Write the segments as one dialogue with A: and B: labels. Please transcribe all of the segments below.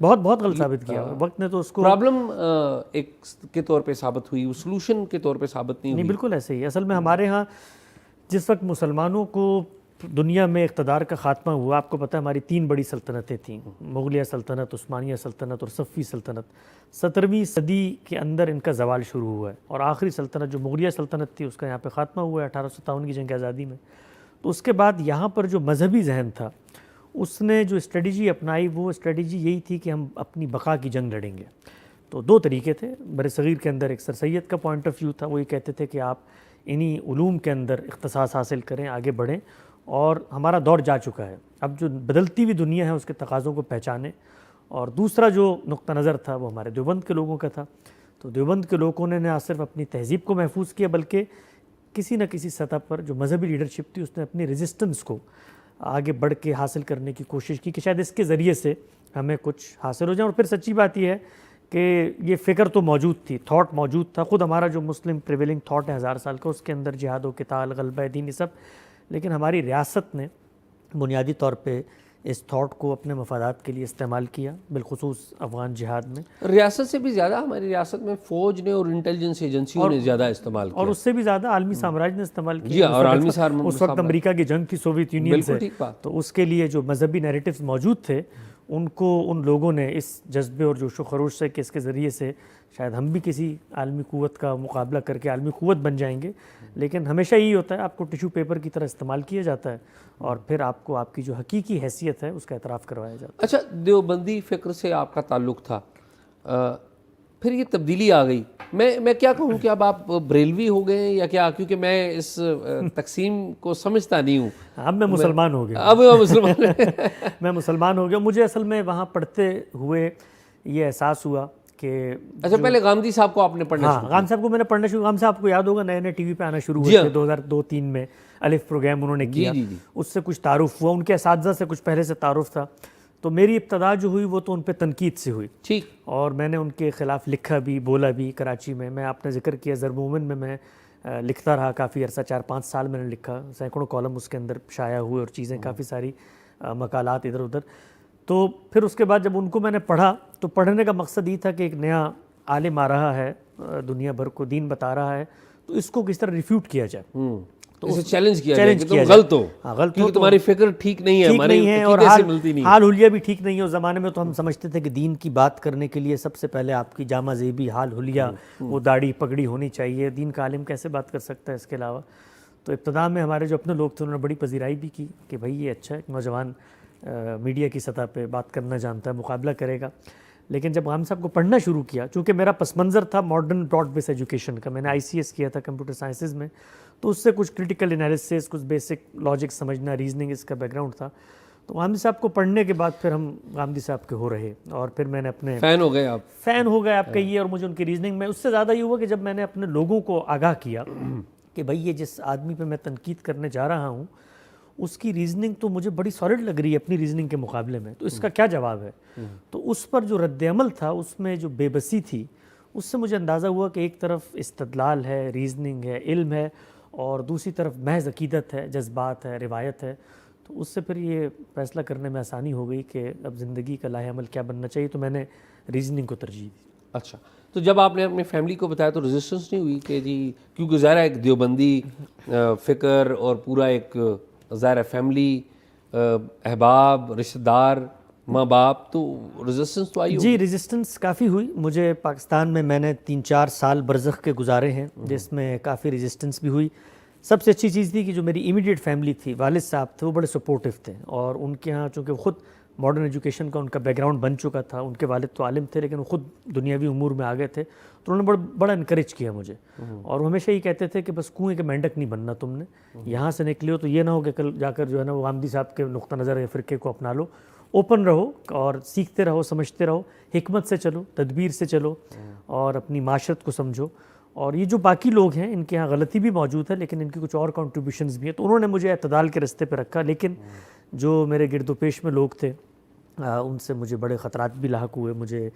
A: بہت بہت غلط ثابت کیا. وقت نے تو اس کو
B: پرابلم ایک کے طور پہ ثابت ہوئی, سولوشن کے طور پہ ثابت نہیں ہوئی.
A: بالکل ایسے ہی. اصل میں ہمارے ہاں جس وقت مسلمانوں کو دنیا میں اقتدار کا خاتمہ ہوا, آپ کو پتہ ہے ہماری 3 بڑی سلطنتیں تھیں, مغلیہ سلطنت, عثمانیہ سلطنت اور صفوی سلطنت. 17ویں صدی کے اندر ان کا زوال شروع ہوا ہے, اور آخری سلطنت جو مغلیہ سلطنت تھی اس کا یہاں پہ خاتمہ ہوا ہے 1857 کی جنگ آزادی میں. تو اس کے بعد یہاں پر جو مذہبی ذہن تھا اس نے جو اسٹریٹجی اپنائی وہ اسٹریٹجی یہی تھی کہ ہم اپنی بقا کی جنگ لڑیں گے. تو 2 طریقے تھے بر صغیر کے اندر. ایک سر سید کا پوائنٹ آف ویو تھا, وہ یہ کہتے تھے کہ آپ انہی علوم کے اندر اختصاص حاصل کریں, آگے بڑھیں, اور ہمارا دور جا چکا ہے, اب جو بدلتی ہوئی دنیا ہے اس کے تقاضوں کو پہچانیں. اور دوسرا جو نقطہ نظر تھا وہ ہمارے دیوبند کے لوگوں کا تھا. تو دیوبند کے لوگوں نے نہ صرف اپنی تہذیب کو محفوظ کیا بلکہ کسی نہ کسی سطح پر جو مذہبی لیڈرشپ تھی اس نے اپنی ریزسٹنس کو آگے بڑھ کے حاصل کرنے کی کوشش کی کہ شاید اس کے ذریعے سے ہمیں کچھ حاصل ہو جائے. اور پھر سچی بات یہ ہے کہ یہ فکر تو موجود تھی, تھاٹ موجود تھا. خود ہمارا جو مسلم پریویلنگ تھاٹ ہے 1000 سال کا, اس کے اندر جہاد و قتال, غلبہ دین, یہ سب. لیکن ہماری ریاست نے بنیادی طور پہ اس تھاٹ کو اپنے مفادات کے لیے استعمال کیا, بالخصوص افغان جہاد میں.
B: ریاست سے بھی زیادہ ہماری ریاست میں فوج نے اور انٹیلیجنس ایجنسیوں نے زیادہ استعمال کیا,
A: اور اس سے بھی زیادہ عالمی سامراج نے استعمال کیا.
B: جی, اور عالمی
A: اس وقت امریکہ کی جنگ تھی سوویت یونین سے, تو اس کے لیے جو مذہبی نیریٹیوز موجود تھے ان کو ان لوگوں نے اس جذبے اور جوش و خروش سے کہ اس کے ذریعے سے شاید ہم بھی کسی عالمی قوت کا مقابلہ کر کے عالمی قوت بن جائیں گے. لیکن ہمیشہ یہی ہوتا ہے, آپ کو ٹیشو پیپر کی طرح استعمال کیا جاتا ہے اور پھر آپ کو آپ کی جو حقیقی حیثیت ہے اس کا اعتراف کروایا جاتا ہے.
B: اچھا, دیوبندی فکر سے آپ کا تعلق تھا, پھر یہ تبدیلی آ گئی. میں کیا کہوں کہ اب آپ بریلوی ہو گئے یا کیا, کیونکہ میں اس تقسیم کو سمجھتا نہیں ہوں.
A: اب میں مسلمان ہو گیا.
B: اب مسلمان
A: میں مسلمان ہو گیا. مجھے اصل میں وہاں پڑھتے ہوئے یہ احساس ہوا کہ
B: اچھا, پہلے غامدی صاحب کو آپ نے پڑھنا شروع
A: غام صاحب کو میں نے پڑھنا شروع. غام صاحب کو یاد ہوگا نئے نئے ٹی وی پہ آنا شروع ہوئے تھے 2002-03 میں. الف پروگرام انہوں نے کیا, اس سے کچھ تعارف ہوا, ان کے اساتذہ سے کچھ پہلے سے تعارف تھا. تو میری ابتدا جو ہوئی وہ تو ان پہ تنقید سے ہوئی.
B: ٹھیک.
A: اور میں نے ان کے خلاف لکھا بھی, بولا بھی کراچی میں. میں آپ نے ذکر کیا ضرب مومن میں لکھتا رہا کافی عرصہ, 4-5 سال میں نے لکھا, سینکڑوں کالم اس کے اندر شائع ہوئے اور چیزیں کافی ساری مقالات ادھر ادھر. تو پھر اس کے بعد جب ان کو میں نے پڑھا تو پڑھنے کا مقصد یہ تھا کہ ایک نیا عالم آ رہا ہے, دنیا بھر کو دین بتا رہا ہے, تو اس کو کس طرح ریفیوٹ کیا جائے,
B: تو اسے چیلنج کیا جائے کہ تم غلط ہو, کیونکہ تمہاری فکر ٹھیک نہیں ہے, ہماری عقیدے سے ملتی نہیں.
A: حال حلیہ بھی ٹھیک نہیں ہے. اس زمانے میں تو ہم سمجھتے تھے کہ دین کی بات کرنے کے لیے سب سے پہلے آپ کی جامہ زیبی, حال حلیہ, وہ داڑھی پگڑی ہونی چاہیے. دین کا عالم کیسے بات کر سکتا ہے اس کے علاوہ. تو ابتدا میں ہمارے جو اپنے لوگ تھے انہوں نے بڑی پذیرائی بھی کی کہ بھائی یہ اچھا ہے, ایک نوجوان میڈیا کی سطح پہ بات کرنا جانتا ہے, مقابلہ کرے گا. لیکن جب غام صاحب کو پڑھنا شروع کیا, چونکہ میرا پس منظر تھا ماڈرن براڈ بیس ایجوکیشن کا, میں نے ICS کیا تھا کمپیوٹر سائنسز میں, تو اس سے کچھ کرٹیکل انالیسس, کچھ بیسک لاجک سمجھنا, ریزننگ, اس کا بیک گراؤنڈ تھا. تو غامدی صاحب کو پڑھنے کے بعد پھر ہم غامدی صاحب کے ہو رہے, اور پھر میں نے اپنے
B: فین ہو گئے. آپ
A: فین ہو گئے آپ کہیے. اور مجھے ان کی ریزننگ میں اس سے زیادہ یہ ہوا کہ جب میں نے اپنے لوگوں کو آگاہ کیا کہ بھائی یہ جس آدمی پہ میں تنقید کرنے جا رہا ہوں اس کی ریزننگ تو مجھے بڑی سالڈ لگ رہی ہے اپنی ریزننگ کے مقابلے میں, تو اس کا کیا جواب ہے. تو اس پر جو رد عمل تھا, اس میں جو بے بسی تھی, اس سے مجھے اندازہ ہوا کہ ایک طرف استدلال ہے, ریزننگ ہے, علم ہے, اور دوسری طرف محض عقیدت ہے, جذبات ہے, روایت ہے. تو اس سے پھر یہ فیصلہ کرنے میں آسانی ہو گئی کہ اب زندگی کا لاہ عمل کیا بننا چاہیے. تو میں نے ریزننگ کو ترجیح دی.
B: اچھا, تو جب آپ نے اپنی فیملی کو بتایا تو ریزسٹنس نہیں ہوئی کہ جی, کیونکہ ظاہر ہے ایک دیوبندی فکر اور پورا ایک ظاہر ہے فیملی, احباب, رشتہ دار, ماں باپ, تو ریزسٹنس تو آئی ہوگی.
A: جی ریزسٹنس کافی ہوئی. مجھے پاکستان میں نے 3-4 سال برزخ کے گزارے ہیں جس میں کافی ریزسٹنس بھی ہوئی. سب سے اچھی چیز تھی کہ جو میری امیڈیٹ فیملی تھی, والد صاحب تھے, وہ بڑے سپورٹیو تھے, اور ان کے ہاں چونکہ خود ماڈرن ایجوکیشن کا ان کا بیک گراؤنڈ بن چکا تھا. ان کے والد تو عالم تھے لیکن وہ خود دنیاوی امور میں آ گئے تھے, تو انہوں نے بڑا انکریج کیا مجھے. اور وہ ہمیشہ یہ کہتے تھے کہ بس کنویں کے مینڈک نہیں بننا تم نے, یہاں سے نکلے ہو تو یہ نہ ہو کہ کل جا کر جو ہے نا وہ غامدی صاحب کے نقطہ نظر یا فرقے کو اپنا لو. اوپن رہو اور سیکھتے رہو, سمجھتے رہو, حکمت سے چلو, تدبیر سے چلو, اور اپنی معاشرت کو سمجھو. اور یہ جو باقی لوگ ہیں ان کے ہاں غلطی بھی موجود ہے لیکن ان کی کچھ اور کنٹریبیوشنز بھی ہیں. تو انہوں نے مجھے اعتدال کے رستے پہ رکھا. لیکن جو میرے گرد و پیش میں لوگ تھے ان سے مجھے بڑے خطرات بھی لاحق ہوئے. مجھے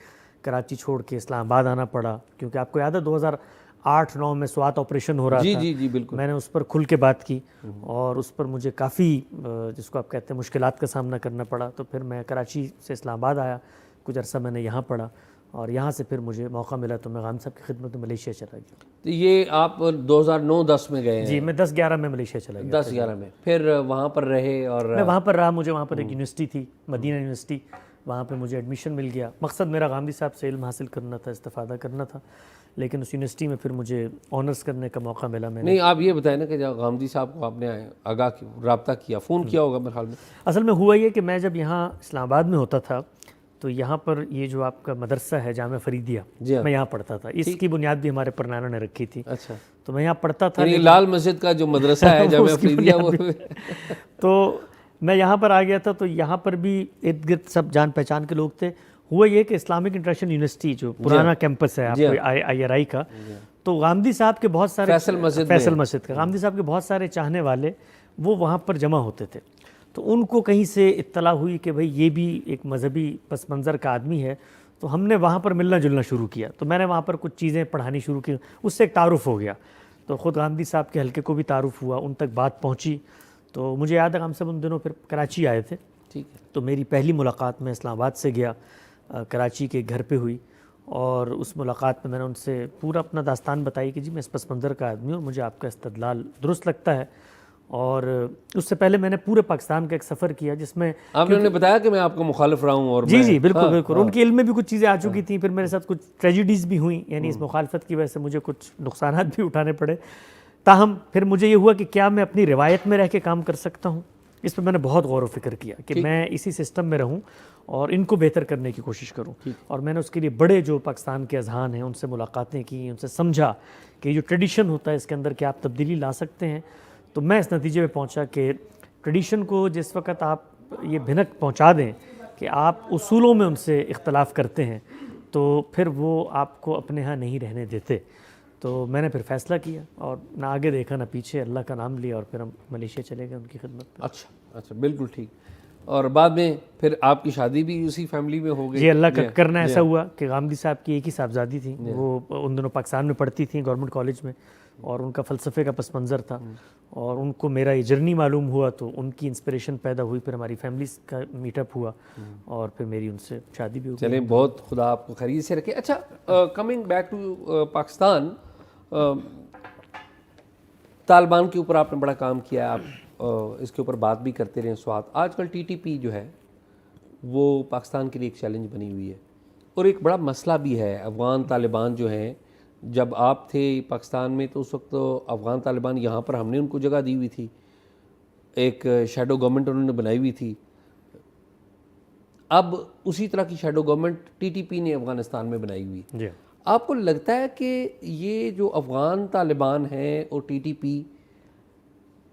A: کراچی چھوڑ کے اسلام آباد آنا پڑا, کیونکہ آپ کو یاد ہے 2008-09 میں سوات آپریشن ہو رہا تھا.
B: جی بالکل.
A: میں نے اس پر کھل کے بات کی اور اس پر مجھے کافی جس کو آپ کہتے ہیں مشکلات کا سامنا کرنا پڑا. تو پھر میں کراچی سے اسلام آباد آیا, کچھ عرصہ میں نے یہاں پڑھا اور یہاں سے پھر مجھے موقع ملا تو میں غانم صاحب کی خدمت میں ملیشیا چلا گیا.
B: تو یہ آپ 2009-10 میں گئے ہیں؟
A: جی میں 10-11 میں ملیشیا چلا گیا.
B: 10-11 میں پھر وہاں پر رہے اور
A: میں وہاں پر رہا. مجھے وہاں پر ایک یونیورسٹی تھی مدینہ یونیورسٹی, وہاں پہ مجھے ایڈمیشن مل گیا. مقصد میرا غامدی صاحب سے علم حاصل کرنا تھا, استفادہ کرنا تھا, لیکن اس یونیورسٹی میں پھر مجھے آنرس کرنے کا موقع ملا. میں نے
B: نہیں آپ یہ بتائیں نا کہ جب غامدی صاحب کو آپ نے رابطہ کیا, فون کیا ہوگا میرے خیال میں.
A: اصل میں ہوا یہ کہ میں جب یہاں اسلام آباد میں ہوتا تھا تو یہاں پر یہ جو آپ کا مدرسہ ہے جامعہ فریدیہ, میں یہاں پڑھتا تھا. اس کی بنیاد بھی ہمارے پرنانا نے رکھی تھی.
B: اچھا,
A: تو میں یہاں پڑھتا تھا.
B: یعنی لال مسجد کا جو مدرسہ ہے جامعہ فریدیہ وہ
A: تو میں یہاں پر آ گیا تھا. تو یہاں پر بھی ارد گرد سب جان پہچان کے لوگ تھے. ہوا یہ کہ اسلامک انٹرنیشنل یونیورسٹی جو پرانا کیمپس ہے آپ کو آئی آر آئی کا, تو غامدی صاحب کے بہت سارے فیصل مسجد کا غامدی صاحب کے بہت سارے چاہنے والے وہ وہاں پر جمع ہوتے تھے. تو ان کو کہیں سے اطلاع ہوئی کہ بھئی یہ بھی ایک مذہبی پس منظر کا آدمی ہے. تو ہم نے وہاں پر ملنا جلنا شروع کیا. تو میں نے وہاں پر کچھ چیزیں پڑھانی شروع کی, اس سے ایک تعارف ہو گیا. تو خود غامدی صاحب کے حلقے کو بھی تعارف ہوا, ان تک بات پہنچی. تو مجھے یاد ہے ہم سب ان دنوں پھر کراچی آئے تھے.
B: ٹھیک ہے.
A: تو میری پہلی ملاقات میں اسلام آباد سے گیا, کراچی کے گھر پہ ہوئی, اور اس ملاقات میں نے ان سے پورا اپنا داستان بتائی کہ جی میں اس پس منظر کا آدمی ہوں, مجھے آپ کا استدلال درست لگتا ہے. اور اس سے پہلے میں نے پورے پاکستان کا ایک سفر کیا جس میں
B: آپ نے بتایا کہ میں آپ کو مخالف رہا ہوں. اور
A: جی بالکل بالکل, ان کے علم میں بھی کچھ چیزیں آ چکی تھیں. پھر میرے ساتھ کچھ ٹریجڈیز بھی ہوئیں, یعنی اس مخالفت کی وجہ سے مجھے کچھ نقصانات بھی اٹھانے پڑے. تاہم پھر مجھے یہ ہوا کہ کیا میں اپنی روایت میں رہ کے کام کر سکتا ہوں. اس پہ میں نے بہت غور و فکر کیا کہ میں اسی سسٹم میں رہوں اور ان کو بہتر کرنے کی کوشش کروں. اور میں نے اس کے لیے بڑے جو پاکستان کے اذہان ہیں ان سے ملاقاتیں کی, ان سے سمجھا کہ جو ٹریڈیشن ہوتا ہے اس کے اندر کیا آپ تبدیلی لا سکتے ہیں. تو میں اس نتیجے پہ پہنچا کہ ٹریڈیشن کو جس وقت آپ یہ بھنک پہنچا دیں کہ آپ اصولوں میں ان سے اختلاف کرتے ہیں تو پھر وہ آپ کو اپنے ہاں نہیں رہنے دیتے. تو میں نے پھر فیصلہ کیا اور نہ آگے دیکھا نہ پیچھے, اللہ کا نام لیا اور پھر ہم ملیشیا چلے گئے ان کی خدمت میں.
B: اچھا بالکل ٹھیک. اور بعد میں پھر آپ کی شادی بھی اسی فیملی میں ہو گئی؟
A: جی اللہ کا کرنا ایسا ہوا کہ غامدی صاحب کی ایک ہی صاحبزادی تھی, وہ ان دنوں پاکستان میں پڑھتی تھیں گورنمنٹ کالج میں, اور ان کا فلسفے کا پس منظر تھا, اور ان کو میرا یہ جرنی معلوم ہوا تو ان کی انسپریشن پیدا ہوئی. پھر ہماری فیملیز کا میٹ اپ ہوا اور پھر میری ان سے شادی بھی ہو گئی.
B: چلیں بہت خدا آپ کو خیریت سے رکھے. اچھا coming back to Pakistan, Taliban کے اوپر آپ نے بڑا کام کیا ہے, آپ اس کے اوپر بات بھی کرتے رہے. سوات آج کل ٹی ٹی پی جو ہے وہ پاکستان کے لیے ایک چیلنج بنی ہوئی ہے, اور ایک بڑا مسئلہ بھی ہے. افغان طالبان جو ہیں, جب آپ تھے پاکستان میں تو اس وقت تو افغان طالبان یہاں پر ہم نے ان کو جگہ دی ہوئی تھی, ایک شیڈو گورنمنٹ انہوں نے بنائی ہوئی تھی. اب اسی طرح کی shadow government T T P نے افغانستان میں بنائی ہوئی.
A: جی
B: آپ کو لگتا ہے کہ یہ جو افغان طالبان ہیں اور ٹی ٹی پی,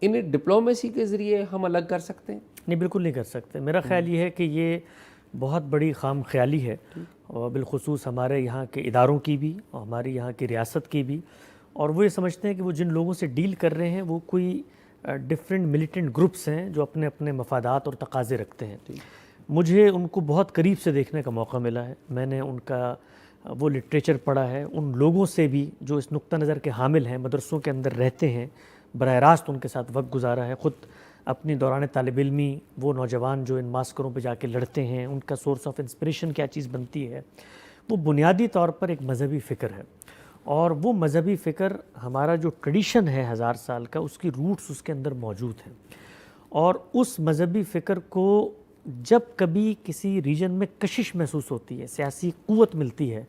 B: انہیں ڈپلومیسی کے ذریعے ہم الگ کر سکتے ہیں؟
A: نہیں, بالکل نہیں کر سکتے. میرا خیال یہ ہے کہ یہ بہت بڑی خام خیالی ہے, اور بالخصوص ہمارے یہاں کے اداروں کی بھی اور ہماری یہاں کی ریاست کی بھی. اور وہ یہ سمجھتے ہیں کہ وہ جن لوگوں سے ڈیل کر رہے ہیں وہ کوئی ڈفرینٹ ملیٹنٹ گروپس ہیں جو اپنے اپنے مفادات اور تقاضے رکھتے ہیں. مجھے ان کو بہت قریب سے دیکھنے کا موقع ملا ہے. میں نے ان کا وہ لٹریچر پڑھا ہے, ان لوگوں سے بھی جو اس نقطہ نظر کے حامل ہیں, مدرسوں کے اندر رہتے ہیں, براہ راست ان کے ساتھ وقت گزارا ہے. خود اپنی دوران طالب علمی وہ نوجوان جو ان ماسکروں پہ جا کے لڑتے ہیں, ان کا سورس آف انسپریشن کیا چیز بنتی ہے, وہ بنیادی طور پر ایک مذہبی فکر ہے. اور وہ مذہبی فکر ہمارا جو ٹریڈیشن ہے 1000 سال کا, اس کی روٹس اس کے اندر موجود ہیں. اور اس مذہبی فکر کو جب کبھی کسی ریجن میں کشش محسوس ہوتی ہے, سیاسی قوت ملتی ہے,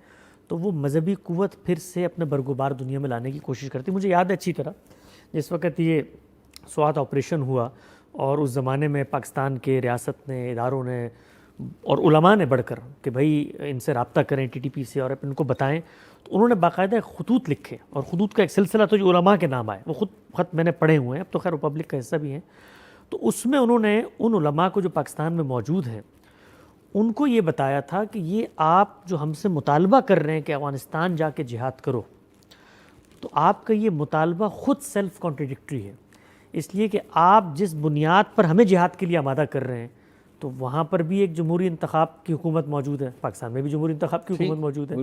A: تو وہ مذہبی قوت پھر سے اپنے برگوبار دنیا میں لانے کی کوشش کرتی ہے. مجھے یاد ہے اچھی طرح جس وقت یہ سوات آپریشن ہوا, اور اس زمانے میں پاکستان کے ریاست نے, اداروں نے اور علماء نے بڑھ کر کہ بھائی ان سے رابطہ کریں ٹی ٹی پی سے اور ان کو بتائیں, تو انہوں نے باقاعدہ خطوط لکھے, اور خطوط کا ایک سلسلہ تو جو علماء کے نام آئے, وہ خود خط میں نے پڑھے ہوئے ہیں, اب تو خیر ریپبلک کا حصہ بھی ہیں. تو اس میں انہوں نے ان علماء کو جو پاکستان میں موجود ہیں ان کو یہ بتایا تھا کہ یہ آپ جو ہم سے مطالبہ کر رہے ہیں کہ افغانستان جا کے جہاد کرو, تو آپ کا یہ مطالبہ خود سیلف کانٹریڈکٹری ہے. اس لیے کہ آپ جس بنیاد پر ہمیں جہاد کے لیے آمادہ کر رہے ہیں تو وہاں پر بھی ایک جمہوری انتخاب کی حکومت موجود ہے، پاکستان میں بھی جمہوری انتخاب کی حکومت موجود ہے،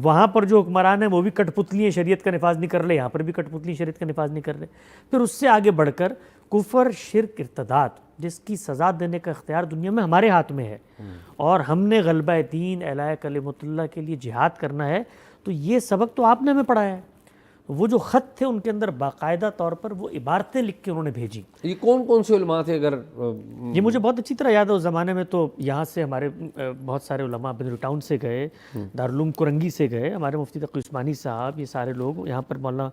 A: وہاں پر جو حکمران ہیں وہ بھی کٹ پتلی شریعت کا نفاذ نہیں کر رہے، یہاں پر بھی کٹ پتلی شریعت کا نفاذ نہیں کر رہے. پھر اس سے آگے بڑھ کر کفر، شرک، ارتداد جس کی سزا دینے کا اختیار دنیا میں ہمارے ہاتھ میں ہے، اور ہم نے غلبہ دین اعلاء کلمۃ اللہ کے لیے جہاد کرنا ہے. تو یہ سبق تو آپ نے ہمیں پڑھایا ہے. وہ جو خط تھے ان کے اندر باقاعدہ طور پر وہ عبارتیں لکھ کے انہوں نے بھیجی.
B: یہ کون کون سے علماء تھے؟ اگر
A: یہ مجھے بہت اچھی طرح یاد ہے، اس زمانے میں تو یہاں سے ہمارے بہت سارے علماء بنوری ٹاؤن سے گئے، دارالعلوم کرنگی سے گئے، ہمارے مفتی تقی عثمانی صاحب، یہ سارے لوگ، یہاں پر مولانا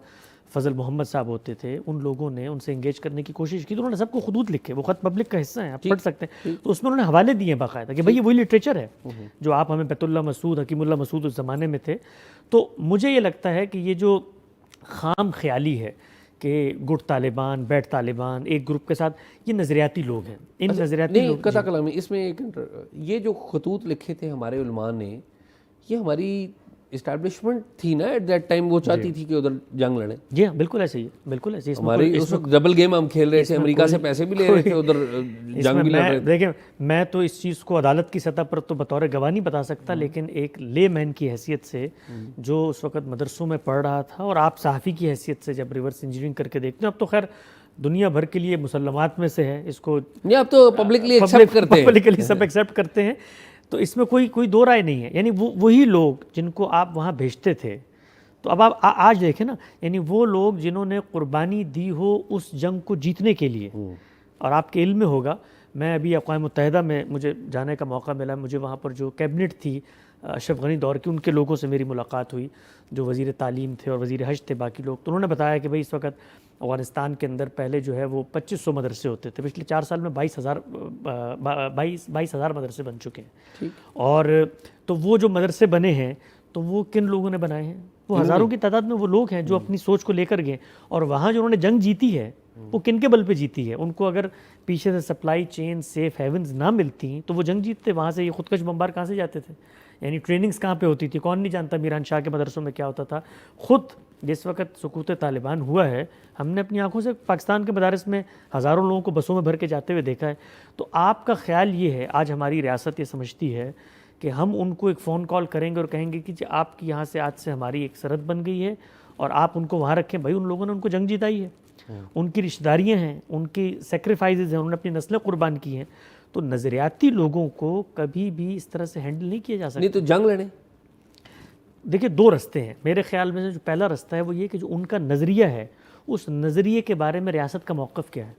A: فضل محمد صاحب ہوتے تھے، ان لوگوں نے ان سے انگیج کرنے کی کوشش کی. تو انہوں نے سب کو خطوط لکھے، وہ خط پبلک کا حصہ ہیں، آپ پڑھ سکتے ہیں. تو اس میں انہوں نے حوالے دیے باقاعدہ کہ بھئی یہ وہی لٹریچر ہے جو آپ ہمیں بیت اللہ مسعود، حکیم اللہ مسعود اس زمانے میں تھے. تو مجھے یہ لگتا ہے کہ یہ جو خام خیالی ہے کہ گٹ طالبان، بیٹ طالبان، ایک گروپ کے ساتھ، یہ نظریاتی لوگ ہیں. ان نظریاتی
B: نہیں، قطع کلامی اس میں ایک یہ جو خطوط لکھے تھے ہمارے علماء نے، یہ ہماری اسٹیبلشمنٹ تھی نا ایٹ دیٹ ٹائم، وہ چاہتی تھی کہ ادھر جنگ لڑیں.
A: جی ہاں، بالکل ایسے ہی ہے، بالکل ایسے ہی.
B: ہماری اس وقت ڈبل گیم ہم کھیل رہے تھے، امریکہ سے پیسے بھی لے رہے تھے، ادھر جنگ بھی لڑ رہے تھے.
A: دیکھیں، میں تو اس چیز کو عدالت کی سطح پر تو بطور گواہ نہیں بتا سکتا، لیکن ایک لے مین کی حیثیت سے جو اس وقت مدرسوں میں پڑھ رہا تھا، اور آپ صحافی کی حیثیت سے جب ریورس انجینئرنگ کر کے دیکھتے ہیں، اب تو خیر دنیا بھر کے لیے مسلمات میں سے ہے، اس کو
B: نہیں اب تو پبلکلی ایکسیپٹ کرتے ہیں،
A: پبلکلی سب ایکسیپٹ کرتے ہیں. تو اس میں کوئی دو رائے نہیں ہے. یعنی وہی لوگ جن کو آپ وہاں بھیجتے تھے، تو اب آپ آج دیکھیں نا، یعنی وہ لوگ جنہوں نے قربانی دی ہو اس جنگ کو جیتنے کے لیے. اور آپ کے علم میں ہوگا، میں ابھی اقوام متحدہ میں مجھے جانے کا موقع ملا، مجھے وہاں پر جو کیبنٹ تھی اشرف غنی دور کی، ان کے لوگوں سے میری ملاقات ہوئی، جو وزیر تعلیم تھے اور وزیر حج تھے، باقی لوگ. تو انہوں نے بتایا کہ بھئی اس وقت افغانستان کے اندر پہلے جو ہے وہ 2500 مدرسے ہوتے تھے، پچھلے 4 سال میں 22,000 مدرسے بن چکے ہیں. اور تو وہ جو مدرسے بنے ہیں تو وہ کن لوگوں نے بنائے ہیں؟ وہ ہزاروں کی تعداد میں وہ لوگ ہیں جو اپنی سوچ کو لے کر گئے. اور وہاں جو انہوں نے جنگ جیتی ہے وہ کن کے بل پہ جیتی ہے؟ ان کو اگر پیچھے سے سپلائی چین، سیف ہیونز نہ ملتی تو وہ جنگ جیتتے. وہاں سے یہ خودکش بمبار کہاں سے جاتے تھے؟ یعنی ٹریننگز کہاں پہ ہوتی تھی؟ کون نہیں جانتا میران شاہ کے مدرسوں میں کیا ہوتا تھا. خود جس وقت سقوط طالبان ہوا ہے، ہم نے اپنی آنکھوں سے پاکستان کے مدارس میں ہزاروں لوگوں کو بسوں میں بھر کے جاتے ہوئے دیکھا ہے. تو آپ کا خیال یہ ہے، آج ہماری ریاست یہ سمجھتی ہے کہ ہم ان کو ایک فون کال کریں گے اور کہیں گے کہ جی آپ کی یہاں سے آج سے ہماری ایک سرحد بن گئی ہے اور آپ ان کو وہاں رکھیں. بھائی ان لوگوں نے ان کو جنگ جیتائی ہے، ان کی رشتہ داریاں ہیں، ان کی سیکریفائزز ہیں، انہوں نے اپنی نسلیں قربان کی ہیں. تو نظریاتی لوگوں کو کبھی بھی اس طرح سے ہینڈل نہیں کیا جا سکتا.
B: نہیں تو جنگ لڑیں.
A: دیکھیں 2 رستے ہیں میرے خیال میں سے. جو پہلا رستہ ہے وہ یہ کہ جو ان کا نظریہ ہے، اس نظریے کے بارے میں ریاست کا موقف کیا ہے.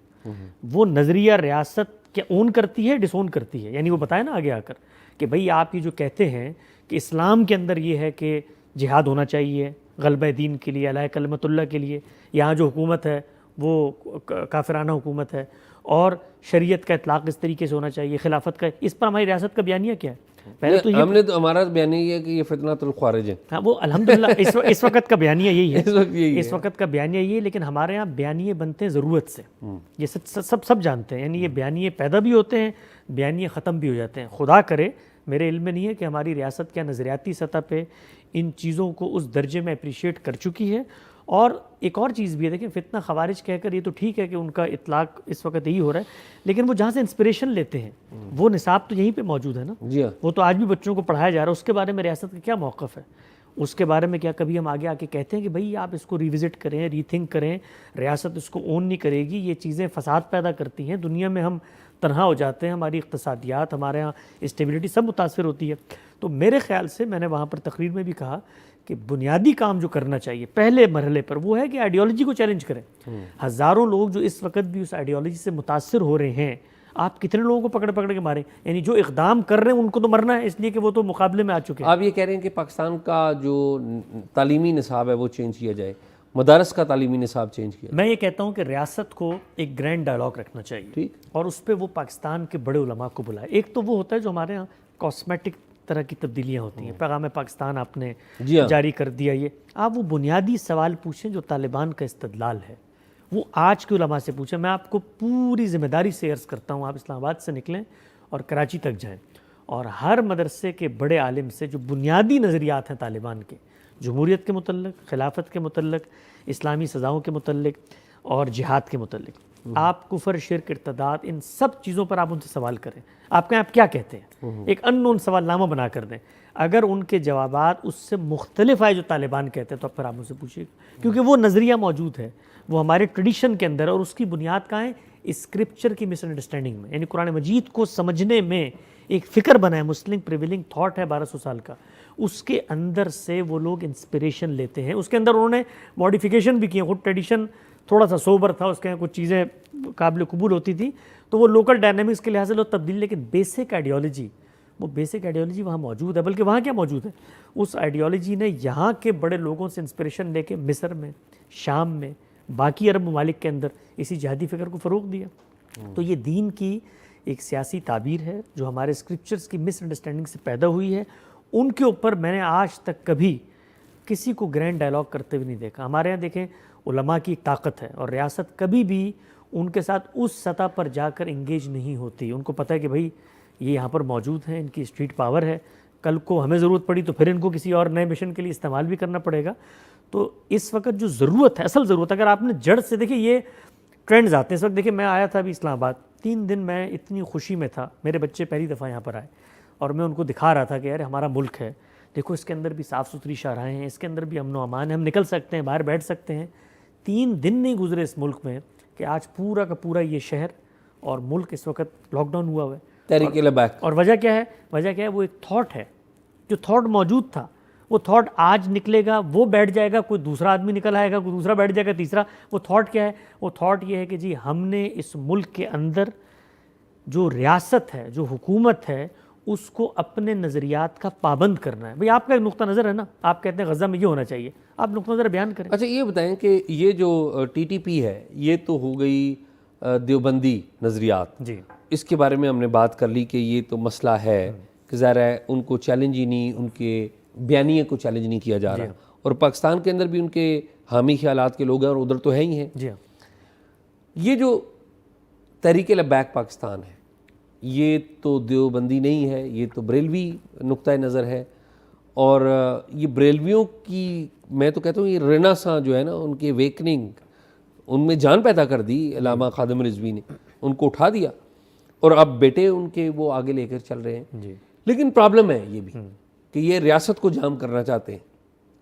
A: وہ نظریہ ریاست کیا اون کرتی ہے، ڈس اون کرتی ہے؟ یعنی وہ بتائے نا آگے آ کر کہ بھئی آپ یہ جو کہتے ہیں کہ اسلام کے اندر یہ ہے کہ جہاد ہونا چاہیے غلبہ دین کے لیے، اعلاء کلمۃ اللہ کے لیے، یہاں جو حکومت ہے وہ کافرانہ حکومت ہے، اور شریعت کا اطلاق اس طریقے سے ہونا چاہیے، خلافت کا، اس پر ہماری ریاست کا بیانیہ کیا ہے؟ پہلے تو
B: ہم نے تو ہمارا بیانیہ یہ ہے کہ یہ فتنۃ الخوارج ہے.
A: ہاں وہ الحمدللہ اس وقت کا بیانیہ یہی ہے،
B: یہی
A: اس وقت کا بیانیہ یہی ہے. لیکن ہمارے ہاں بیانیے بنتے ہیں ضرورت سے، یہ سب جانتے ہیں. یعنی یہ بیانیے پیدا بھی ہوتے ہیں، بیانیے ختم بھی ہو جاتے ہیں. خدا کرے، میرے علم میں نہیں ہے کہ ہماری ریاست کیا نظریاتی سطح پہ ان چیزوں کو اس درجے میں اپریشیٹ کر چکی ہے. اور ایک اور چیز بھی ہے، دیکھیں فتنہ خوارج کہہ کر یہ تو ٹھیک ہے کہ ان کا اطلاق اس وقت یہی ہو رہا ہے، لیکن وہ جہاں سے انسپریشن لیتے ہیں وہ نصاب تو یہیں پہ موجود ہے نا.
B: جی ہاں.
A: وہ تو آج بھی بچوں کو پڑھایا جا رہا ہے. اس کے بارے میں ریاست کا کیا موقف ہے؟ اس کے بارے میں کیا کبھی ہم آگے آ کے کہتے ہیں کہ بھئی آپ اس کو ریوزٹ کریں، ری تھنک کریں، ریاست اس کو اون نہیں کرے گی، یہ چیزیں فساد پیدا کرتی ہیں، دنیا میں ہم تنہا ہو جاتے ہیں، ہماری اقتصادیات، ہمارے یہاں اسٹیبلٹی سب متاثر ہوتی ہے. تو میرے خیال سے میں نے وہاں پر تقریر میں بھی کہا کہ بنیادی کام جو کرنا چاہیے پہلے مرحلے پر وہ ہے کہ آئیڈیالوجی کو چیلنج کریں. ہزاروں لوگ جو اس وقت بھی اس آئیڈیالوجی سے متاثر ہو رہے ہیں، آپ کتنے لوگوں کو پکڑ کے ماریں؟ یعنی جو اقدام کر رہے ہیں ان کو تو مرنا ہے، اس لیے کہ وہ تو مقابلے میں آ چکے ہیں.
B: آپ یہ کہہ رہے ہیں کہ پاکستان کا جو تعلیمی نصاب ہے وہ چینج کیا جائے، مدارس کا تعلیمی نصاب چینج کیا جائے.
A: میں یہ کہتا ہوں کہ ریاست کو ایک گرینڈ ڈائلاگ رکھنا چاہیے،
B: ٹھیک،
A: اور اس پہ وہ پاکستان کے بڑے علماء کو بلائے. ایک تو وہ ہوتا ہے جو ہمارے ہاں کاسمیٹک طرح کی تبدیلیاں ہوتی ہیں، پیغام پاکستان آپ نے جاری کر دیا، یہ آپ وہ بنیادی سوال پوچھیں جو طالبان کا استدلال ہے، وہ آج کے علماء سے پوچھیں. میں آپ کو پوری ذمہ داری سے عرض کرتا ہوں، آپ اسلام آباد سے نکلیں اور کراچی تک جائیں اور ہر مدرسے کے بڑے عالم سے جو بنیادی نظریات ہیں طالبان کے، جمہوریت کے متعلق، خلافت کے متعلق، اسلامی سزاؤں کے متعلق اور جہاد کے متعلق، آپ کفر، شرک، ارتداد، ان سب چیزوں پر آپ ان سے سوال کریں، آپ کہیں آپ کیا کہتے ہیں، ایک ان نون سوال نامہ بنا کر دیں. اگر ان کے جوابات اس سے مختلف آئے جو طالبان کہتے ہیں تو پھر آپ ان سے پوچھیے، کیونکہ وہ نظریہ موجود ہے، وہ ہمارے ٹریڈیشن کے اندر ہے، اور اس کی بنیاد کہاں ہے؟ اسکرپچر کی مس انڈرسٹینڈنگ میں. یعنی قرآن مجید کو سمجھنے میں ایک فکر بنا ہے، مسلم پریویلنگ تھاٹ ہے 1200 سال کا، اس کے اندر سے وہ لوگ انسپریشن لیتے ہیں. اس کے اندر انہوں نے ماڈیفیکیشن بھی کیے. خود ٹریڈیشن تھوڑا سا سوبر تھا، اس کے کچھ چیزیں قابل قبول ہوتی تھی تو وہ لوکل ڈائنامکس کے لحاظ سے لوگ تبدیل، لیکن بیسک آئیڈیالوجی، وہ بیسک آئیڈیالوجی وہاں موجود ہے. بلکہ وہاں کیا موجود ہے؟ اس آئیڈیالوجی نے یہاں کے بڑے لوگوں سے انسپریشن لے کے مصر میں، شام میں، باقی عرب ممالک کے اندر اسی جہادی فکر کو فروغ دیا. تو یہ دین کی ایک سیاسی تعبیر ہے جو ہمارے اسکرپچرز کی مس انڈرسٹینڈنگ سے پیدا ہوئی ہے. ان کے اوپر میں نے آج تک کبھی کسی کو گرینڈ ڈائلاگ کرتے ہوئے نہیں دیکھا. ہمارے یہاں دیکھیں علماء کی ایک طاقت ہے، اور ریاست کبھی بھی ان کے ساتھ اس سطح پر جا کر انگیج نہیں ہوتی. ان کو پتہ ہے کہ بھائی یہ یہاں پر موجود ہیں، ان کی اسٹریٹ پاور ہے، کل کو ہمیں ضرورت پڑی تو پھر ان کو کسی اور نئے مشن کے لیے استعمال بھی کرنا پڑے گا. تو اس وقت جو ضرورت ہے، اصل ضرورت، اگر آپ نے جڑ سے دیکھیں یہ ٹرینڈز آتے ہیں. اس وقت دیکھیں میں آیا تھا ابھی اسلام آباد، 3 دن میں اتنی خوشی میں تھا. میرے بچے پہلی دفعہ یہاں پر آئے اور میں ان کو دکھا رہا تھا کہ یار ہمارا ملک ہے، دیکھو اس کے اندر بھی صاف ستھری شاہراہیں ہیں، اس کے اندر بھی امن و امان ہے، ہم نکل سکتے ہیں، باہر بیٹھ سکتے ہیں. 3 دن نہیں گزرے اس ملک میں کہ آج پورا کا پورا یہ شہر اور ملک اس وقت لاک ڈاؤن ہوا ہوا ہے.
B: تحریک لبیک.
A: اور وجہ کیا ہے؟ وجہ کیا ہے؟ وہ ایک تھاٹ ہے، جو تھاٹ موجود تھا، وہ تھاٹ آج نکلے گا، وہ بیٹھ جائے گا، کوئی دوسرا آدمی نکل آئے گا، کوئی دوسرا بیٹھ جائے گا، تیسرا. وہ تھاٹ کیا ہے؟ وہ تھاٹ یہ ہے کہ جی ہم نے اس ملک کے اندر جو ریاست ہے، جو حکومت ہے، اس کو اپنے نظریات کا پابند کرنا ہے. بھئی آپ کا ایک نقطہ نظر ہے نا، آپ کہتے ہیں غزہ میں یہ ہونا چاہیے، آپ نقطہ نظر بیان کریں.
B: اچھا یہ بتائیں کہ یہ جو ٹی ٹی پی ہے یہ تو ہو گئی دیوبندی نظریات.
A: جی
B: اس کے بارے میں ہم نے بات کر لی کہ یہ تو مسئلہ ہے کہ ظاہر ہے ان کو چیلنج ہی نہیں، ان کے بیانیے کو چیلنج نہیں کیا جا رہا، اور پاکستان کے اندر بھی ان کے حامی خیالات کے لوگ ہیں اور ادھر تو ہے ہی ہیں.
A: جی ہاں.
B: یہ جو تحریک لبیک پاکستان ہے یہ تو دیوبندی نہیں ہے، یہ تو بریلوی نقطہ نظر ہے. اور یہ بریلویوں کی میں تو کہتا ہوں یہ ریناساں جو ہے نا، ان کی ویکننگ، ان میں جان پیدا کر دی علامہ خادم رضوی نے، ان کو اٹھا دیا اور اب بیٹے ان کے وہ آگے لے کر چل رہے ہیں.
A: جی
B: لیکن پرابلم ہے یہ بھی کہ یہ ریاست کو جام کرنا چاہتے ہیں